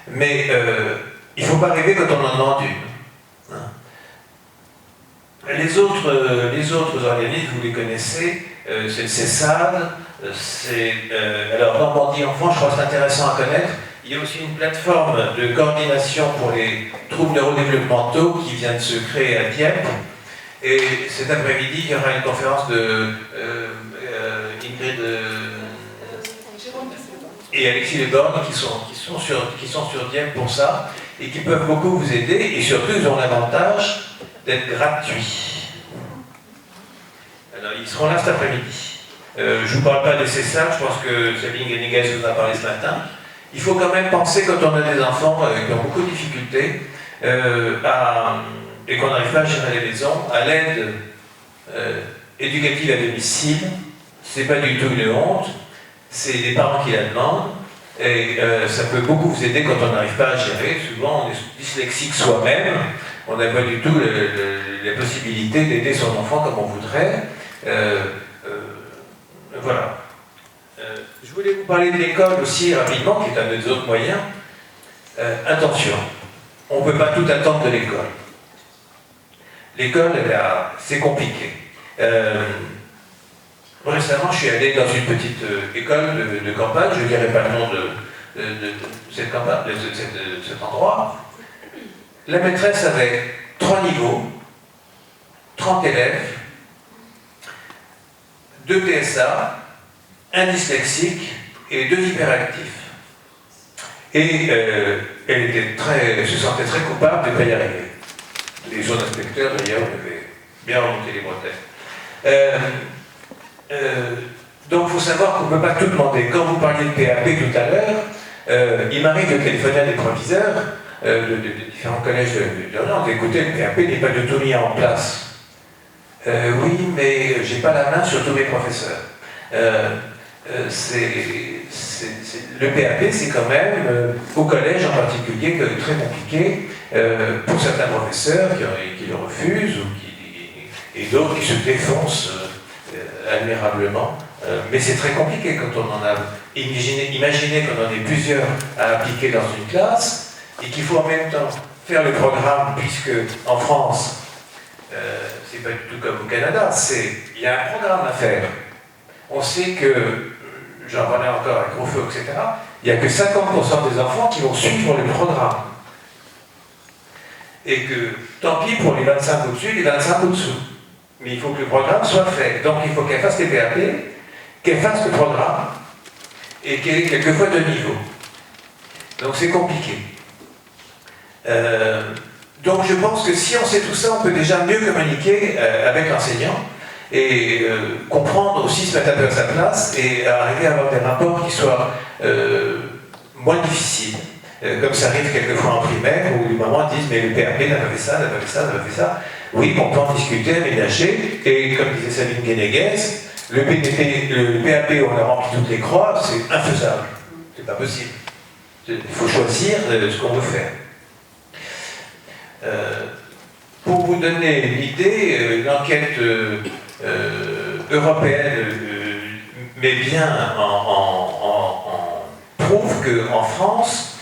Mais il ne faut pas rêver quand on en demande une. Hein. Les autres organismes, vous les connaissez, c'est le CESAD, alors Normandie Enfants, je crois que c'est intéressant à connaître. Il y a aussi une plateforme de coordination pour les troubles neurodéveloppementaux qui vient de se créer à Dieppe. Et cet après-midi, il y aura une conférence de Ingrid et Alexis Leborgne qui sont sur Dieppe pour ça et qui peuvent beaucoup vous aider et surtout ils ont l'avantage d'être gratuits. Alors ils seront là cet après-midi. Je ne vous parle pas des CESAR, je pense que Sabine Guénéguez vous en a parlé ce matin. Il faut quand même penser quand on a des enfants qui ont beaucoup de difficultés et qu'on n'arrive pas à gérer les maisons, à l'aide éducative à domicile. C'est pas du tout une honte, c'est les parents qui la demandent et ça peut beaucoup vous aider quand on n'arrive pas à gérer. Souvent on est dyslexique soi-même, on n'a pas du tout la possibilité d'aider son enfant comme on voudrait. Voilà. Je voulais vous parler de l'école aussi rapidement, qui est un des autres moyens. Attention, on ne peut pas tout attendre de l'école. L'école, c'est compliqué. Récemment, je suis allé dans une petite école de campagne, je ne dirai pas le nom de cette campagne, de cet endroit. La maîtresse avait 3 niveaux, 30 élèves, 2 TSA, 1 dyslexique et 2 hyperactifs. Et elle se sentait très coupable de ne pas y arriver. Les autres inspecteurs, d'ailleurs, devaient bien remonter les bretelles. Donc il faut savoir qu'on ne peut pas tout demander. Quand vous parliez de PAP tout à l'heure, il m'arrive de téléphoner à des proviseurs de différents collèges d'Irlande. Écoutez, le PAP n'est pas du tout mis en place. Oui, mais j'ai pas la main sur tous mes professeurs. Le PAP, c'est quand même, au collège en particulier, très compliqué pour certains professeurs qui le refusent et d'autres qui se défoncent admirablement. Mais c'est très compliqué quand on en a. Imaginez qu'on en ait plusieurs à appliquer dans une classe et qu'il faut en même temps faire le programme, puisque en France, c'est pas du tout comme au Canada, il y a un programme à faire. On sait que, j'en parlais encore avec Gros Feu, etc., il n'y a que 50% des enfants qui vont suivre le programme. Et que, tant pis pour les 25 au-dessus et les 25 au-dessous. Mais il faut que le programme soit fait. Donc il faut qu'elle fasse les PAP, qu'elle fasse le programme, et qu'elle ait quelquefois 2 niveaux. Donc c'est compliqué. Donc je pense que si on sait tout ça, on peut déjà mieux communiquer avec l'enseignant et comprendre aussi, se mettre un peu à sa place et arriver à avoir des rapports qui soient moins difficiles. Comme ça arrive quelquefois en primaire, où les mamans disent « mais le PAP n'a pas fait ça, n'a pas fait ça, n'a pas fait ça ». Oui, on peut en discuter, aménager, et comme disait Sabine Guénéguez, le PAP où on a rempli toutes les croix, c'est infaisable. C'est pas possible. Il faut choisir ce qu'on veut faire. Pour vous donner l'idée, une enquête européenne, mais bien prouve qu'en France,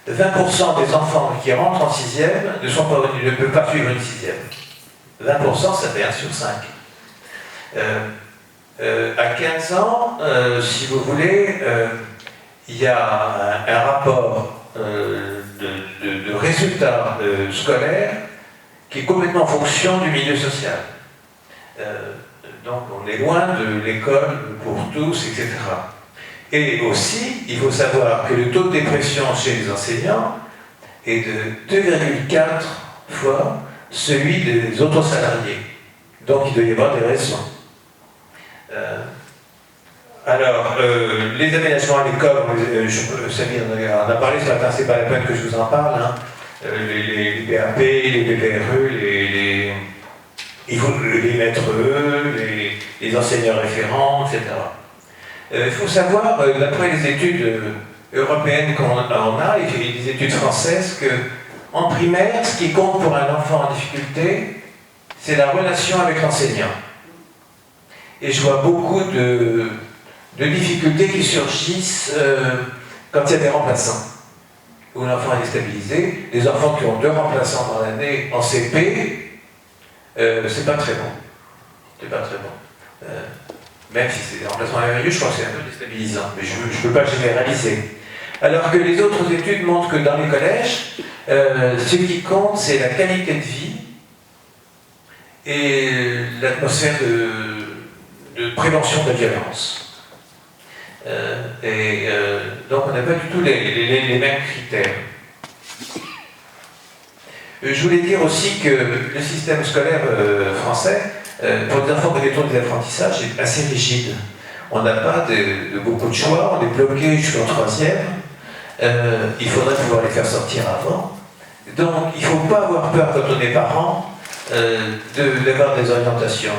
20% des enfants qui rentrent en 6e ne peuvent pas suivre une 6e. 20%, ça fait 1 sur 5. À 15 ans, si vous voulez, il y a un rapport de résultats scolaires qui est complètement en fonction du milieu social. Donc on est loin de l'école pour tous, etc. Et aussi, il faut savoir que le taux de dépression chez les enseignants est de 2,4 fois celui des autres salariés. Donc il doit y avoir des raisons. Alors, les aménagements à l'école, Samir en a parlé ce matin, c'est pas la peine que je vous en parle, hein. Les PAP, les PPRE, il faut les maîtres les enseignants référents, etc. Il faut savoir, d'après les études européennes qu'on a, et les études françaises, qu'en primaire, ce qui compte pour un enfant en difficulté, c'est la relation avec l'enseignant. Et je vois beaucoup de difficultés qui surgissent quand il y a des remplaçants. où l'enfant est déstabilisé. Les enfants qui ont 2 remplaçants dans l'année en CP, c'est pas très bon. C'est pas très bon. Même si c'est des remplacements merveilleux, je crois que c'est un peu déstabilisant, mais je ne peux pas généraliser. Alors que les autres études montrent que dans les collèges, ce qui compte, c'est la qualité de vie et l'atmosphère de prévention de la violence. Donc on n'a pas du tout les mêmes critères. Je voulais dire aussi que le système scolaire français, pour les enfants qui ont des apprentissages, est assez rigide. On n'a pas de beaucoup de choix, on est bloqué jusqu'en 3e. Il faudrait pouvoir les faire sortir avant. Donc il ne faut pas avoir peur quand on est parent d'avoir des orientations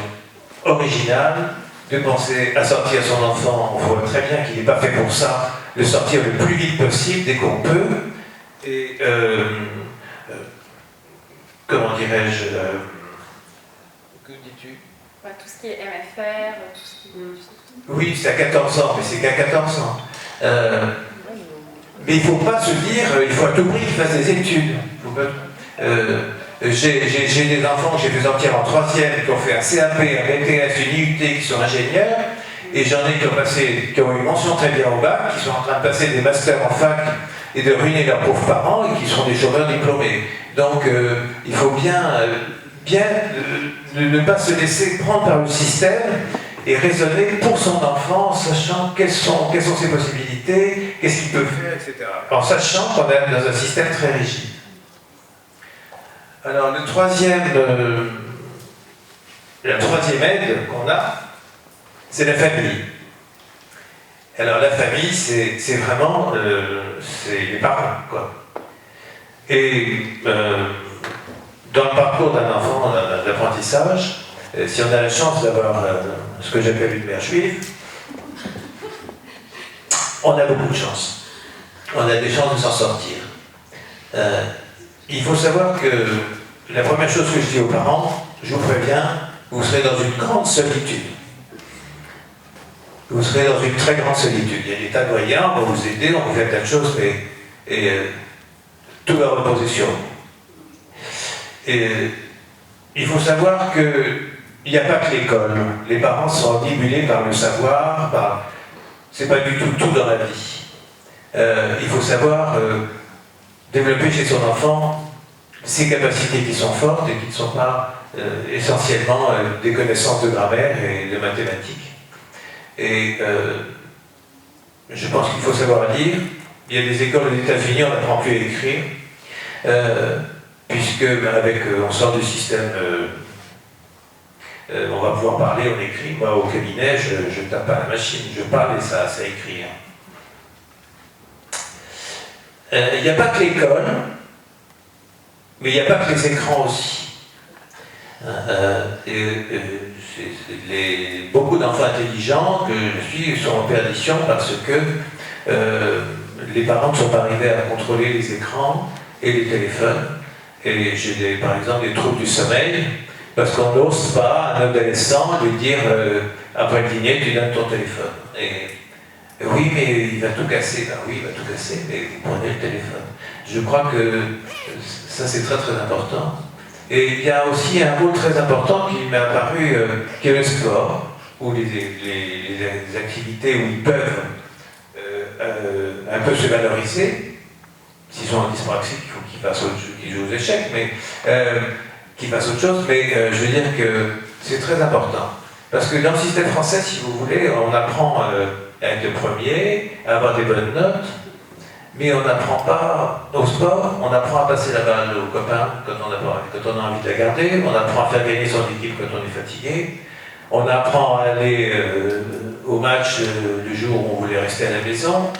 originales, de penser à sortir son enfant. On voit très bien qu'il n'est pas fait pour ça, de sortir le plus vite possible dès qu'on peut. Et comment dirais-je que dis-tu? Tout ce qui est MFR, tout ce qui est... Oui, c'est à 14 ans, mais c'est qu'à 14 ans. Mais il ne faut pas se dire, il faut à tout prix qu'ils fassent des études. J'ai des enfants que j'ai fait sortir en 3e, qui ont fait un CAP, un BTS, une IUT, qui sont ingénieurs, et j'en ai qui ont eu une mention très bien au bac, qui sont en train de passer des masters en fac et de ruiner leurs pauvres parents, et qui sont des chômeurs diplômés. Donc il faut bien ne pas se laisser prendre par le système et raisonner pour son enfant, en sachant quelles sont ses possibilités, qu'est-ce qu'il peut faire, etc. En sachant qu'on est dans un système très rigide. Alors la troisième aide qu'on a, c'est la famille. Alors la famille, c'est vraiment c'est les parents, quoi. Et dans le parcours d'un enfant d'apprentissage, si on a la chance d'avoir ce que j'appelle une mère juive, on a beaucoup de chance. On a des chances de s'en sortir. Il faut savoir que la première chose que je dis aux parents, je vous préviens, vous serez dans une grande solitude. Vous serez dans une très grande solitude. Il y a des tas de moyens, on va vous aider, on va faire tas de choses, mais tout va reposer sur vous. Et il faut savoir qu'il n'y a pas que l'école. Les parents sont stimulés par le savoir, c'est pas du tout dans la vie. Il faut savoir développer chez son enfant ses capacités qui sont fortes et qui ne sont pas essentiellement des connaissances de grammaire et de mathématiques. Et je pense qu'il faut savoir lire. Il y a des écoles aux États-Unis, on n'apprend plus à écrire, puisque on sort du système, on va pouvoir parler, on écrit. Moi, au cabinet, je tape à la machine, je parle et ça écrit. Il n'y a pas que l'école, mais il n'y a pas que les écrans aussi. Beaucoup d'enfants intelligents que je suis sont en perdition parce que les parents ne sont pas arrivés à contrôler les écrans et les téléphones. Et j'ai par exemple des troubles du sommeil, parce qu'on n'ose pas à un adolescent lui dire après le dîner, tu donnes ton téléphone. Oui, mais il va tout casser. Ben oui, il va tout casser, mais vous prenez le téléphone. Je crois que ça, c'est très très important. Et il y a aussi un rôle très important qui m'est apparu, qui est le sport, ou les activités où ils peuvent un peu se valoriser. S'ils sont en dyspraxique, il faut qu'ils fassent autre chose, qu'ils jouent aux échecs, mais qu'ils fassent autre chose. Mais je veux dire que c'est très important. Parce que dans le système français, si vous voulez, on apprend à être le premier, à avoir des bonnes notes, mais on n'apprend pas au sport, on apprend à passer la balle aux copains quand on a envie de la garder, on apprend à faire gagner son équipe quand on est fatigué, on apprend à aller au match le jour où on voulait rester à la maison,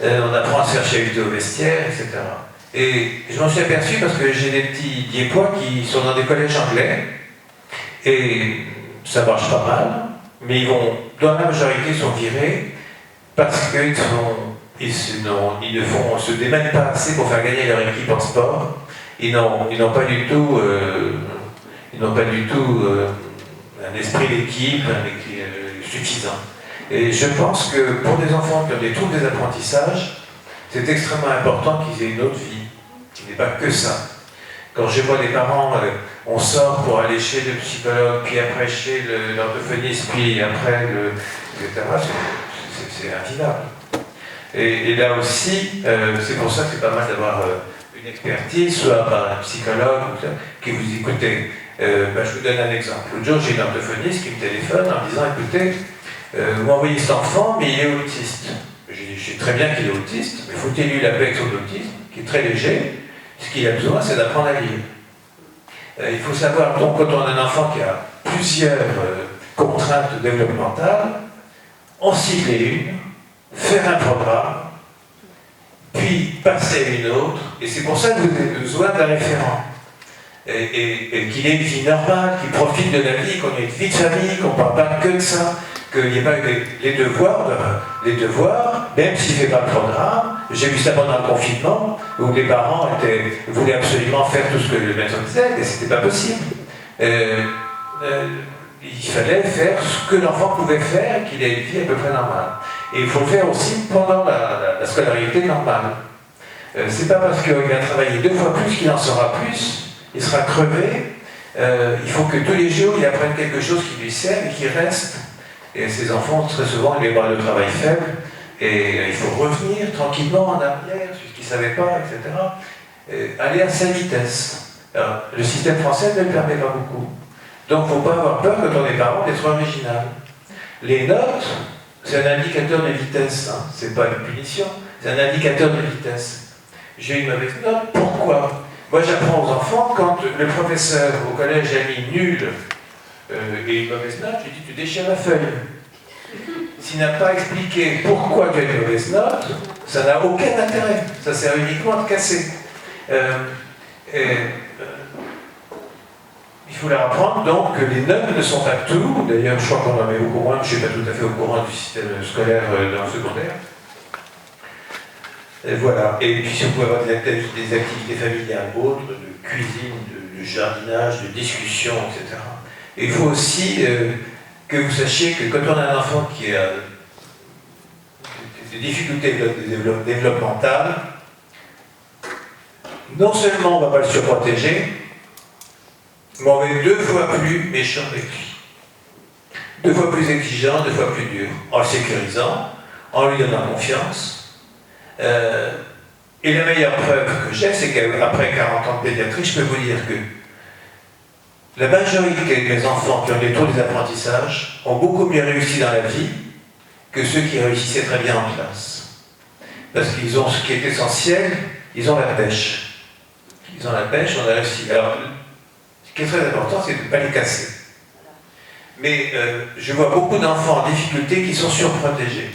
on apprend à se faire chahuter au vestiaire, etc. Et je m'en suis aperçu parce que j'ai des petits Diepois qui sont dans des collèges anglais, et ça marche pas mal, mais dans la majorité, sont virés parce qu'ils ne se démènent pas assez pour faire gagner leur équipe en sport. Ils n'ont pas du tout, un esprit d'équipe suffisant. Et je pense que pour des enfants qui ont des troubles des apprentissages, c'est extrêmement important qu'ils aient une autre vie, qui n'est pas que ça. Quand je vois des parents, on sort pour aller chez le psychologue, puis après chez l'orthophoniste, puis après etc., c'est invivable. Et là aussi, c'est pour ça que c'est pas mal d'avoir une expertise, soit par un psychologue qui vous écoutez. Je vous donne un exemple. L'autre jour, j'ai une orthophoniste qui me téléphone en me disant, écoutez, vous m'envoyez cet enfant, mais il est autiste. Je sais très bien qu'il est autiste, mais faut-il lui l'appeler son autisme, qui est très léger. Ce qu'il a besoin, c'est d'apprendre à lire. Il faut savoir, donc, quand on a un enfant qui a plusieurs contraintes développementales, en cibler une, faire un programme, puis passer à une autre, et c'est pour ça que vous avez besoin d'un référent. Et qu'il ait une vie normale, qu'il profite de la vie, qu'on ait une vie de famille, qu'on ne parle pas que de ça, qu'il n'y ait pas les devoirs, même s'il ne fait pas le programme. J'ai vu ça pendant le confinement, où les parents voulaient absolument faire tout ce que le médecin disait, et ce n'était pas possible. Il fallait faire ce que l'enfant pouvait faire, qu'il ait une vie à peu près normale. Et il faut le faire aussi pendant la scolarité normale. C'est pas parce qu'il a travaillé 2 fois plus qu'il en saura plus, il sera crevé. Il faut que tous les jours il apprenne quelque chose qui lui sert et qui reste. Et ces enfants, très souvent, ils ont le travail faible, et il faut revenir tranquillement en arrière, sur ce qu'ils ne savaient pas, etc. Aller à sa vitesse. Alors, le système français ne le permet pas beaucoup. Donc, il ne faut pas avoir peur, quand on est parent, d'être original. Les notes, c'est un indicateur de vitesse, hein. C'est pas une punition, c'est un indicateur de vitesse. J'ai une mauvaise note, pourquoi? Moi, j'apprends aux enfants, quand le professeur au collège a mis nul et une mauvaise note, je lui dis, tu déchires la feuille. S'il n'a pas expliqué pourquoi tu as une mauvaise note, ça n'a aucun intérêt. Ça sert uniquement à te casser. Il faut leur apprendre donc que les notes ne sont pas tout. D'ailleurs, je crois qu'on en met beaucoup moins, je ne suis pas tout à fait au courant du système scolaire dans le secondaire. Et voilà. Et puis si vous pouvez avoir des activités familiales autres, de cuisine, de jardinage, de discussion, etc. Et il faut aussi que vous sachiez que quand on a un enfant qui a des difficultés développementales, non seulement on ne va pas le surprotéger, mais on va être 2 fois plus méchant avec lui. 2 fois plus exigeant, 2 fois plus dur. En le sécurisant, en lui donnant confiance. Et la meilleure preuve que j'ai, c'est qu'après 40 ans de pédiatrie, je peux vous dire que la majorité des enfants qui ont des troubles des apprentissages ont beaucoup mieux réussi dans la vie que ceux qui réussissaient très bien en classe. Parce qu'ils ont ce qui est essentiel, ils ont la pêche. Ils ont la pêche, on a réussi. Alors, ce qui est très important, c'est de ne pas les casser. Mais je vois beaucoup d'enfants en difficulté qui sont surprotégés.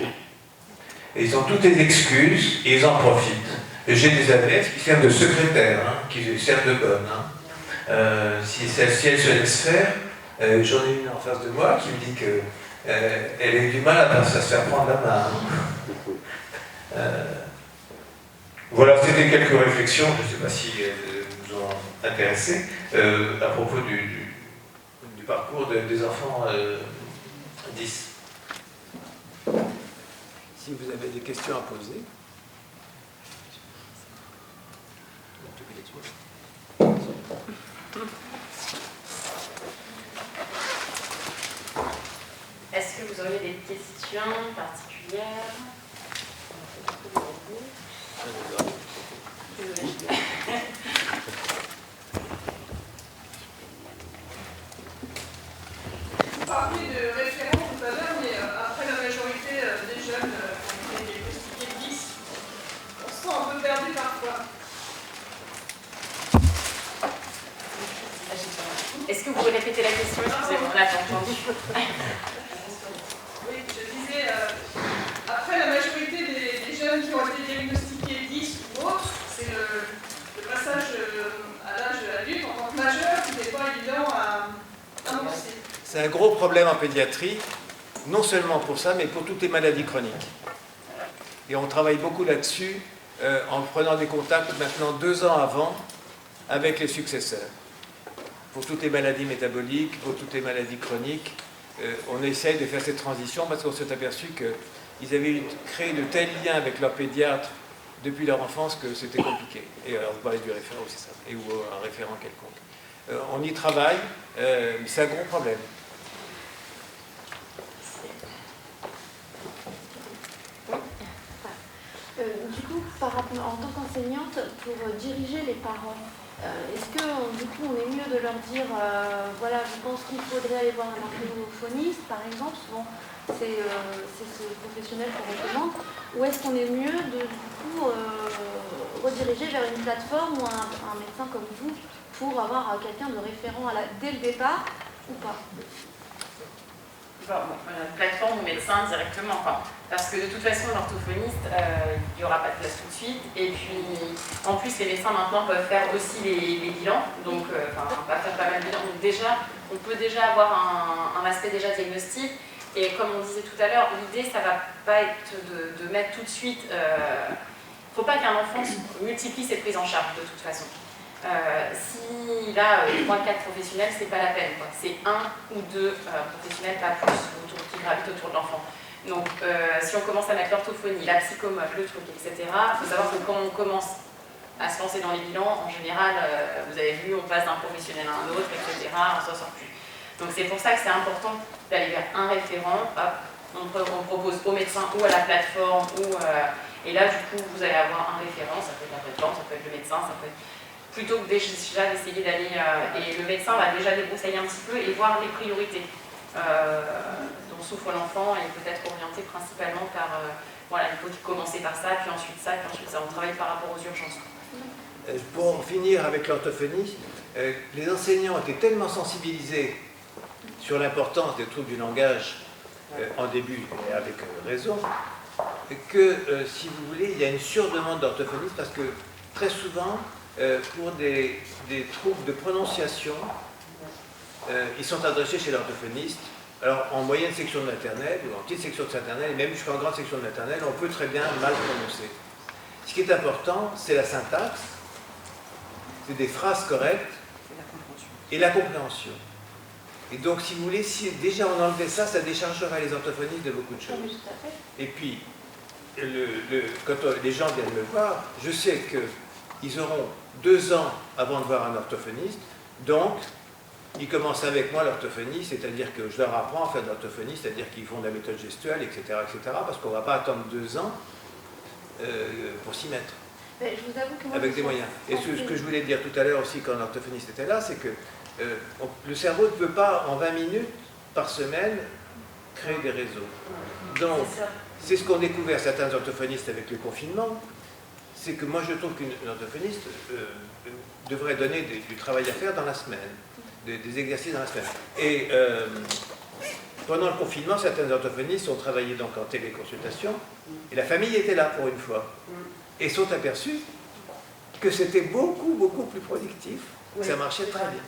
Et ils ont toutes les excuses et ils en profitent. J'ai des adresses qui servent de secrétaires, hein, qui servent de bonnes. Hein. Si elle se laisse faire, j'en ai une en face de moi qui me dit qu'elle a eu du mal à se faire prendre la main. Voilà, c'était quelques réflexions, je ne sais pas si elles vous ont intéressé, à propos du parcours des enfants 10. Si vous avez des questions à poser. Est-ce que vous auriez des questions particulières? Vous parliez de référents tout à l'heure, mais après la majorité des jeunes qui ont été diagnostiqués 10, on se sent un peu perdu parfois. Est-ce que vous pouvez répéter la question? Excusez-moi, on n'a pas entendu. Oui, je disais, après la majorité des jeunes qui ont été diagnostiqués 10 ou autres, c'est le passage à l'âge adulte en tant que majeur qui n'est pas évident à annoncer. C'est un gros problème en pédiatrie, non seulement pour ça, mais pour toutes les maladies chroniques. Et on travaille beaucoup là-dessus en prenant des contacts maintenant 2 ans avant avec les successeurs. Pour toutes les maladies métaboliques, pour toutes les maladies chroniques, on essaye de faire cette transition parce qu'on s'est aperçu qu'ils avaient créé de tels liens avec leur pédiatre depuis leur enfance que c'était compliqué. Et alors, vous parlez du référent, c'est ça, et ou un référent quelconque. On y travaille, mais c'est un gros problème. Du coup, en tant qu'enseignante, pour diriger les parents, est-ce que du coup on est mieux de leur dire voilà, je pense qu'il faudrait aller voir un orthophoniste par exemple, souvent c'est ce professionnel qu'on recommande, ou est-ce qu'on est mieux de du coup rediriger vers une plateforme ou un médecin comme vous pour avoir quelqu'un de référent dès le départ ou pas? Plateforme ou médecin directement, parce que de toute façon l'orthophoniste, il n'y aura pas de place tout de suite, et puis en plus les médecins maintenant peuvent faire aussi les bilans, donc pas faire pas mal de bilans, donc déjà on peut déjà avoir un aspect déjà diagnostic, et comme on disait tout à l'heure, l'idée ça va pas être de mettre tout de suite, faut pas qu'un enfant multiplie ses prises en charge de toute façon. S'il a 3-4 professionnels, c'est pas la peine, c'est 1 ou 2 professionnels, pas plus, qui gravitent autour de l'enfant. Donc si on commence à mettre l'orthophonie, la psychomote, le truc, etc., il faut savoir que quand on commence à se lancer dans les bilans, en général, vous avez vu, on passe d'un professionnel à un autre, etc., on s'en sort plus. Donc c'est pour ça que c'est important d'aller vers un référent, on propose au médecin ou à la plateforme, et là du coup vous allez avoir un référent, ça peut être la plateforme, ça peut être le médecin, ça peut être... plutôt que déjà d'essayer d'aller... et le médecin va déjà débroussailler un petit peu et voir les priorités dont souffre l'enfant et peut-être orienter principalement par... voilà, il faut commencer par ça, puis ensuite ça, puis ensuite ça. On travaille par rapport aux urgences. Pour finir avec l'orthophonie, les enseignants étaient tellement sensibilisés sur l'importance des troubles du langage en début, et avec raison, que, si vous voulez, il y a une surdemande d'orthophonistes parce que très souvent, pour des troubles de prononciation, ils sont adressés chez l'orthophoniste. Alors, en moyenne section de maternelle, ou en petite section de maternelle, et même jusqu'en grande section de maternelle, on peut très bien mal prononcer. Ce qui est important, c'est la syntaxe, c'est des phrases correctes, et la compréhension. Et donc, si vous voulez, si déjà on enlevait ça, ça déchargerait les orthophonistes de beaucoup de choses. Et puis, quand les gens viennent me voir, je sais qu'ils auront 2 ans avant de voir un orthophoniste, donc ils commencent avec moi l'orthophonie, c'est-à-dire que je leur apprends à faire de l'orthophonie, c'est-à-dire qu'ils font de la méthode gestuelle, etc., parce qu'on ne va pas attendre 2 ans pour s'y mettre. Je vous avoue que moi, avec des moyens. Et ce que je voulais dire tout à l'heure aussi quand l'orthophoniste était là, c'est que le cerveau ne peut pas en 20 minutes par semaine créer des réseaux. Donc, c'est ce qu'ont découvert certains orthophonistes avec le confinement, c'est que moi je trouve qu'une orthophoniste devrait donner du travail à faire dans la semaine, des exercices dans la semaine. Et pendant le confinement, certains orthophonistes ont travaillé donc en téléconsultation, et la famille était là pour une fois, et sont aperçus que c'était beaucoup, beaucoup plus productif, que ça marchait très bien.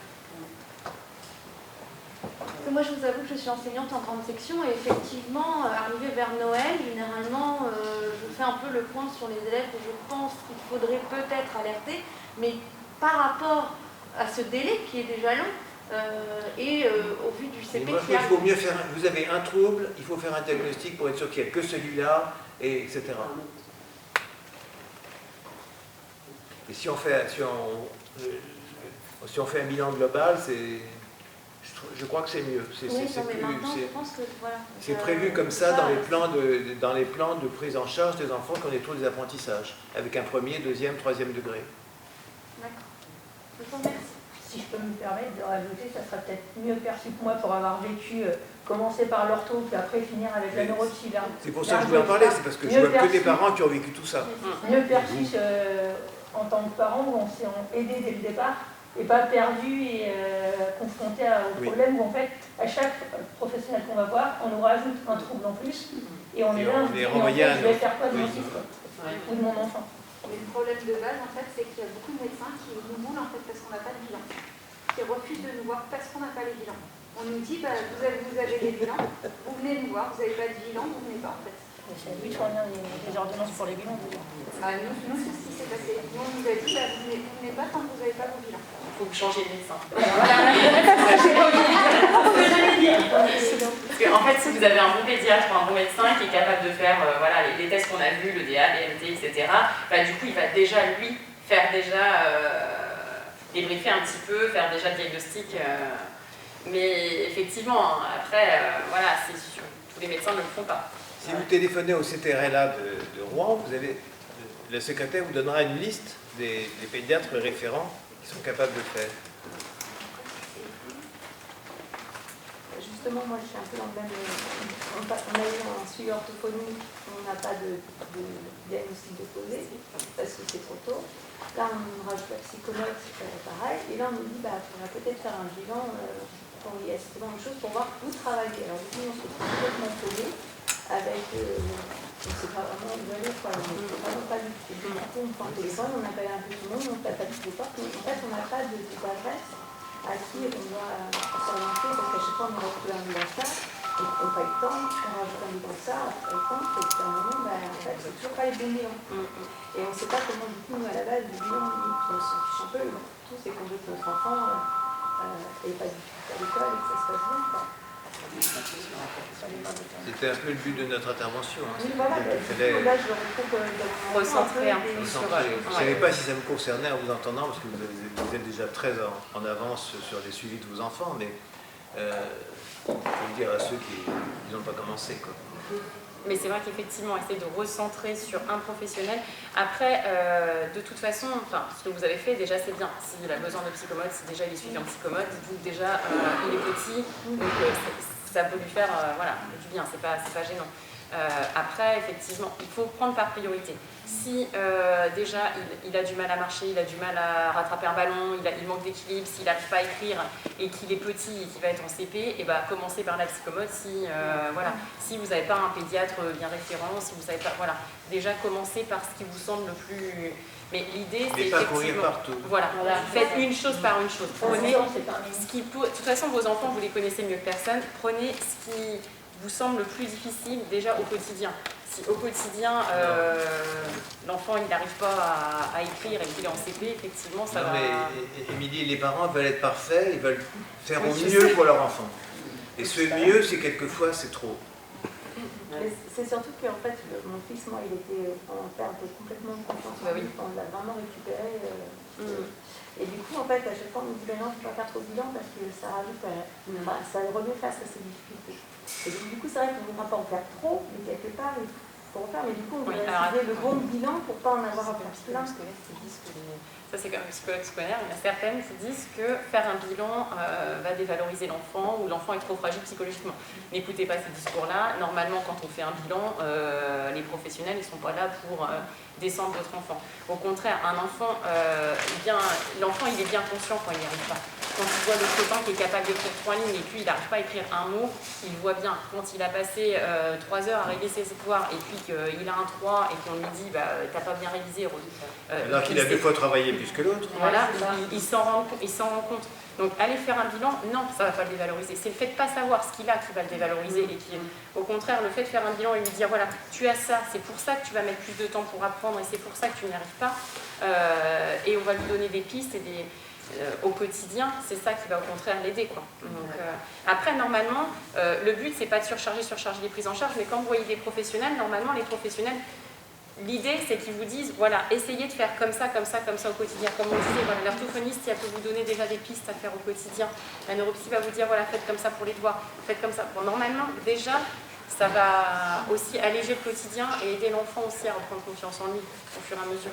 Moi, je vous avoue que je suis enseignante en grande section et effectivement, arrivé vers Noël, généralement, je fais un peu le point sur les élèves que je pense qu'il faudrait peut-être alerter, mais par rapport à ce délai qui est déjà long et au vu du CP qui arrive. Il faut mieux faire, vous avez un trouble, il faut faire un diagnostic pour être sûr qu'il n'y a que celui-là, et etc. Et si on fait un bilan global, je crois que c'est mieux. C'est prévu comme ça dans les plans de prise en charge des enfants qui ont des troubles des apprentissages, avec un 1er, 2e, 3e degré. D'accord. Je vous remercie. Si je peux me permettre de rajouter, ça sera peut-être mieux perçu que moi pour avoir vécu, commencer par l'ortho, puis après finir avec la neuropsy. C'est pour ça que je voulais en parler, c'est parce que je vois que des parents qui ont vécu tout ça. Mieux perçu en tant que parents, où on s'est aidé dès le départ, et pas perdu et confronté au problème où en fait, à chaque professionnel qu'on va voir, on nous rajoute un trouble en plus, et on est là, on se dit, je vais faire quoi de mon fils ou de mon enfant. Mais le problème de base, en fait, c'est qu'il y a beaucoup de médecins qui nous moulent en fait parce qu'on n'a pas de bilan, qui refusent de nous voir parce qu'on n'a pas les bilans. On nous dit, bah, vous avez des bilans, vous venez nous voir, vous n'avez pas de bilan, vous venez pas en fait. C'est lui qui revient des ordonnances pour les bilans. Nous, c'est ce qui s'est passé. Nous, on nous a dit, bah, vous venez pas tant que vous n'avez pas vos bilans. Il faut changer de médecin. Voilà. Parce qu'en fait, si vous avez un bon pédiatre ou un bon médecin qui est capable de faire voilà, les tests qu'on a vus, le DA, BMT, etc., bah, du coup, il va déjà, lui, faire débriefer un petit peu, faire déjà le diagnostic. Mais effectivement, après, voilà, c'est sûr, tous les médecins ne le font pas. Si vous téléphonez au CTRLA de Rouen, le secrétaire vous donnera une liste des pédiatres référents qui sont capables de le faire. Justement, moi je suis un peu dans le même. On a eu un suivi orthophonique, on n'a pas de diagnostic de posé parce que c'est trop tôt. Là, on rajoute la psychomote, pareil. Et là, on nous dit il faudra peut-être faire un bilan pour l'IS, c'est la même chose pour voir où travailler. Alors, du coup, on se trouve complètement posé avec. On ne sait pas vraiment où aller, quoi. On ne sait vraiment pas du tout. Du coup, on prend le téléphone, on appelle un peu tout le monde, on tape à toutes les portes, mais en fait, on n'a pas d'adresse à qui on doit s'orienter, parce qu'à chaque fois on rajoute un bilan ça, on n'a pas eu le temps, on rajoute un bilan ça, on n'a pas eu le temps, et puis à un moment, en fait, c'est toujours pas les bons bilans. Et on ne sait pas comment, du coup, nous, à la base, le bilan, on s'en fiche un peu, tout, c'est qu'on veut que notre enfant n'ait pas de difficulté à l'école et que ça se passe bien, quoi. C'était un peu le but de notre intervention. Hein. Oui, voilà, là, je le retrouve recentrer un peu. Je ne savais pas si ça vous concernait en vous entendant, parce que vous êtes déjà très en avance sur les suivis de vos enfants, mais il faut le dire à ceux qui n'ont pas commencé. Quoi. Mais c'est vrai qu'effectivement, essayer de recentrer sur un professionnel. Après, de toute façon, ce que vous avez fait, déjà, c'est bien. S'il a besoin de psychomote, si déjà il est suivi en psychomote, donc déjà, il est petit, donc ça peut lui faire du bien, c'est pas gênant. Après, effectivement, il faut prendre par priorité. Si déjà il a du mal à marcher, il a du mal à rattraper un ballon, il manque d'équilibre, s'il n'arrive pas à écrire et qu'il est petit et qu'il va être en CP, et commencez par la psychomote si vous n'avez pas un pédiatre bien référent, si vous savez pas, déjà commencez par ce qui vous semble le plus. Mais l'idée, c'est pas courir partout. Voilà. Faites une chose par une chose. Prenez ce qui peut. De toute façon, vos enfants, vous les connaissez mieux que personne. Prenez ce qui vous semble le plus difficile déjà au quotidien. Si au quotidien, l'enfant il n'arrive pas à écrire et qu'il est en CP, effectivement, ça va. Mais Émilie, les parents veulent être parfaits, ils veulent faire au mieux pour leur enfant. Et ce mieux, c'est quelquefois, c'est trop. C'est surtout qu'en fait, mon fils, moi, il était en perte complètement de confiance en lui, on l'a vraiment récupéré. Et du coup, en fait, à chaque fois, on me dit non, il ne faut pas faire trop de bilan parce que ça rajoute, ça remet face à ses difficultés. Et donc, du coup, c'est vrai qu'on ne voudra pas en faire trop, mais quelque part, il faut en faire. Mais du coup, on va utiliser le bon bilan pour ne pas en avoir à faire plein. Ça, c'est comme un psychologue scolaire. Il y en a certaines qui disent que faire un bilan va dévaloriser l'enfant ou l'enfant est trop fragile psychologiquement. N'écoutez pas ces discours-là. Normalement, quand on fait un bilan, les professionnels ne sont pas là pour descendre votre enfant. Au contraire, un enfant, l'enfant, il est bien conscient quand il n'y arrive pas. Quand il voit le copain qui est capable d'écrire 3 lignes et puis il n'arrive pas à écrire un mot, il voit bien. Quand il a passé 3 heures à régler ses devoirs et puis qu'il a un 3 et qu'on lui dit t'as pas bien révisé. Alors qu'il a 2 fois travaillé plus que l'autre. Voilà, il s'en rend compte. Donc aller faire un bilan, non, ça ne va pas le dévaloriser. C'est le fait de ne pas savoir ce qu'il a qui va le dévaloriser. Et qui, au contraire, le fait de faire un bilan et lui dire voilà, tu as ça, c'est pour ça que tu vas mettre plus de temps pour apprendre et c'est pour ça que tu n'y arrives pas. Et on va lui donner des pistes et au quotidien, c'est ça qui va au contraire l'aider. Après, normalement, le but, c'est pas de surcharger les prises en charge, mais quand vous voyez des professionnels, normalement, les professionnels, l'idée, c'est qu'ils vous disent, voilà, essayez de faire comme ça au quotidien. Comme on disait, voilà, l'orthophoniste, elle peut vous donner déjà des pistes à faire au quotidien. La neuropsy va vous dire, voilà, faites comme ça pour les devoirs, faites comme ça. Bon, normalement, déjà, ça va aussi alléger le quotidien et aider l'enfant aussi à reprendre confiance en lui au fur et à mesure.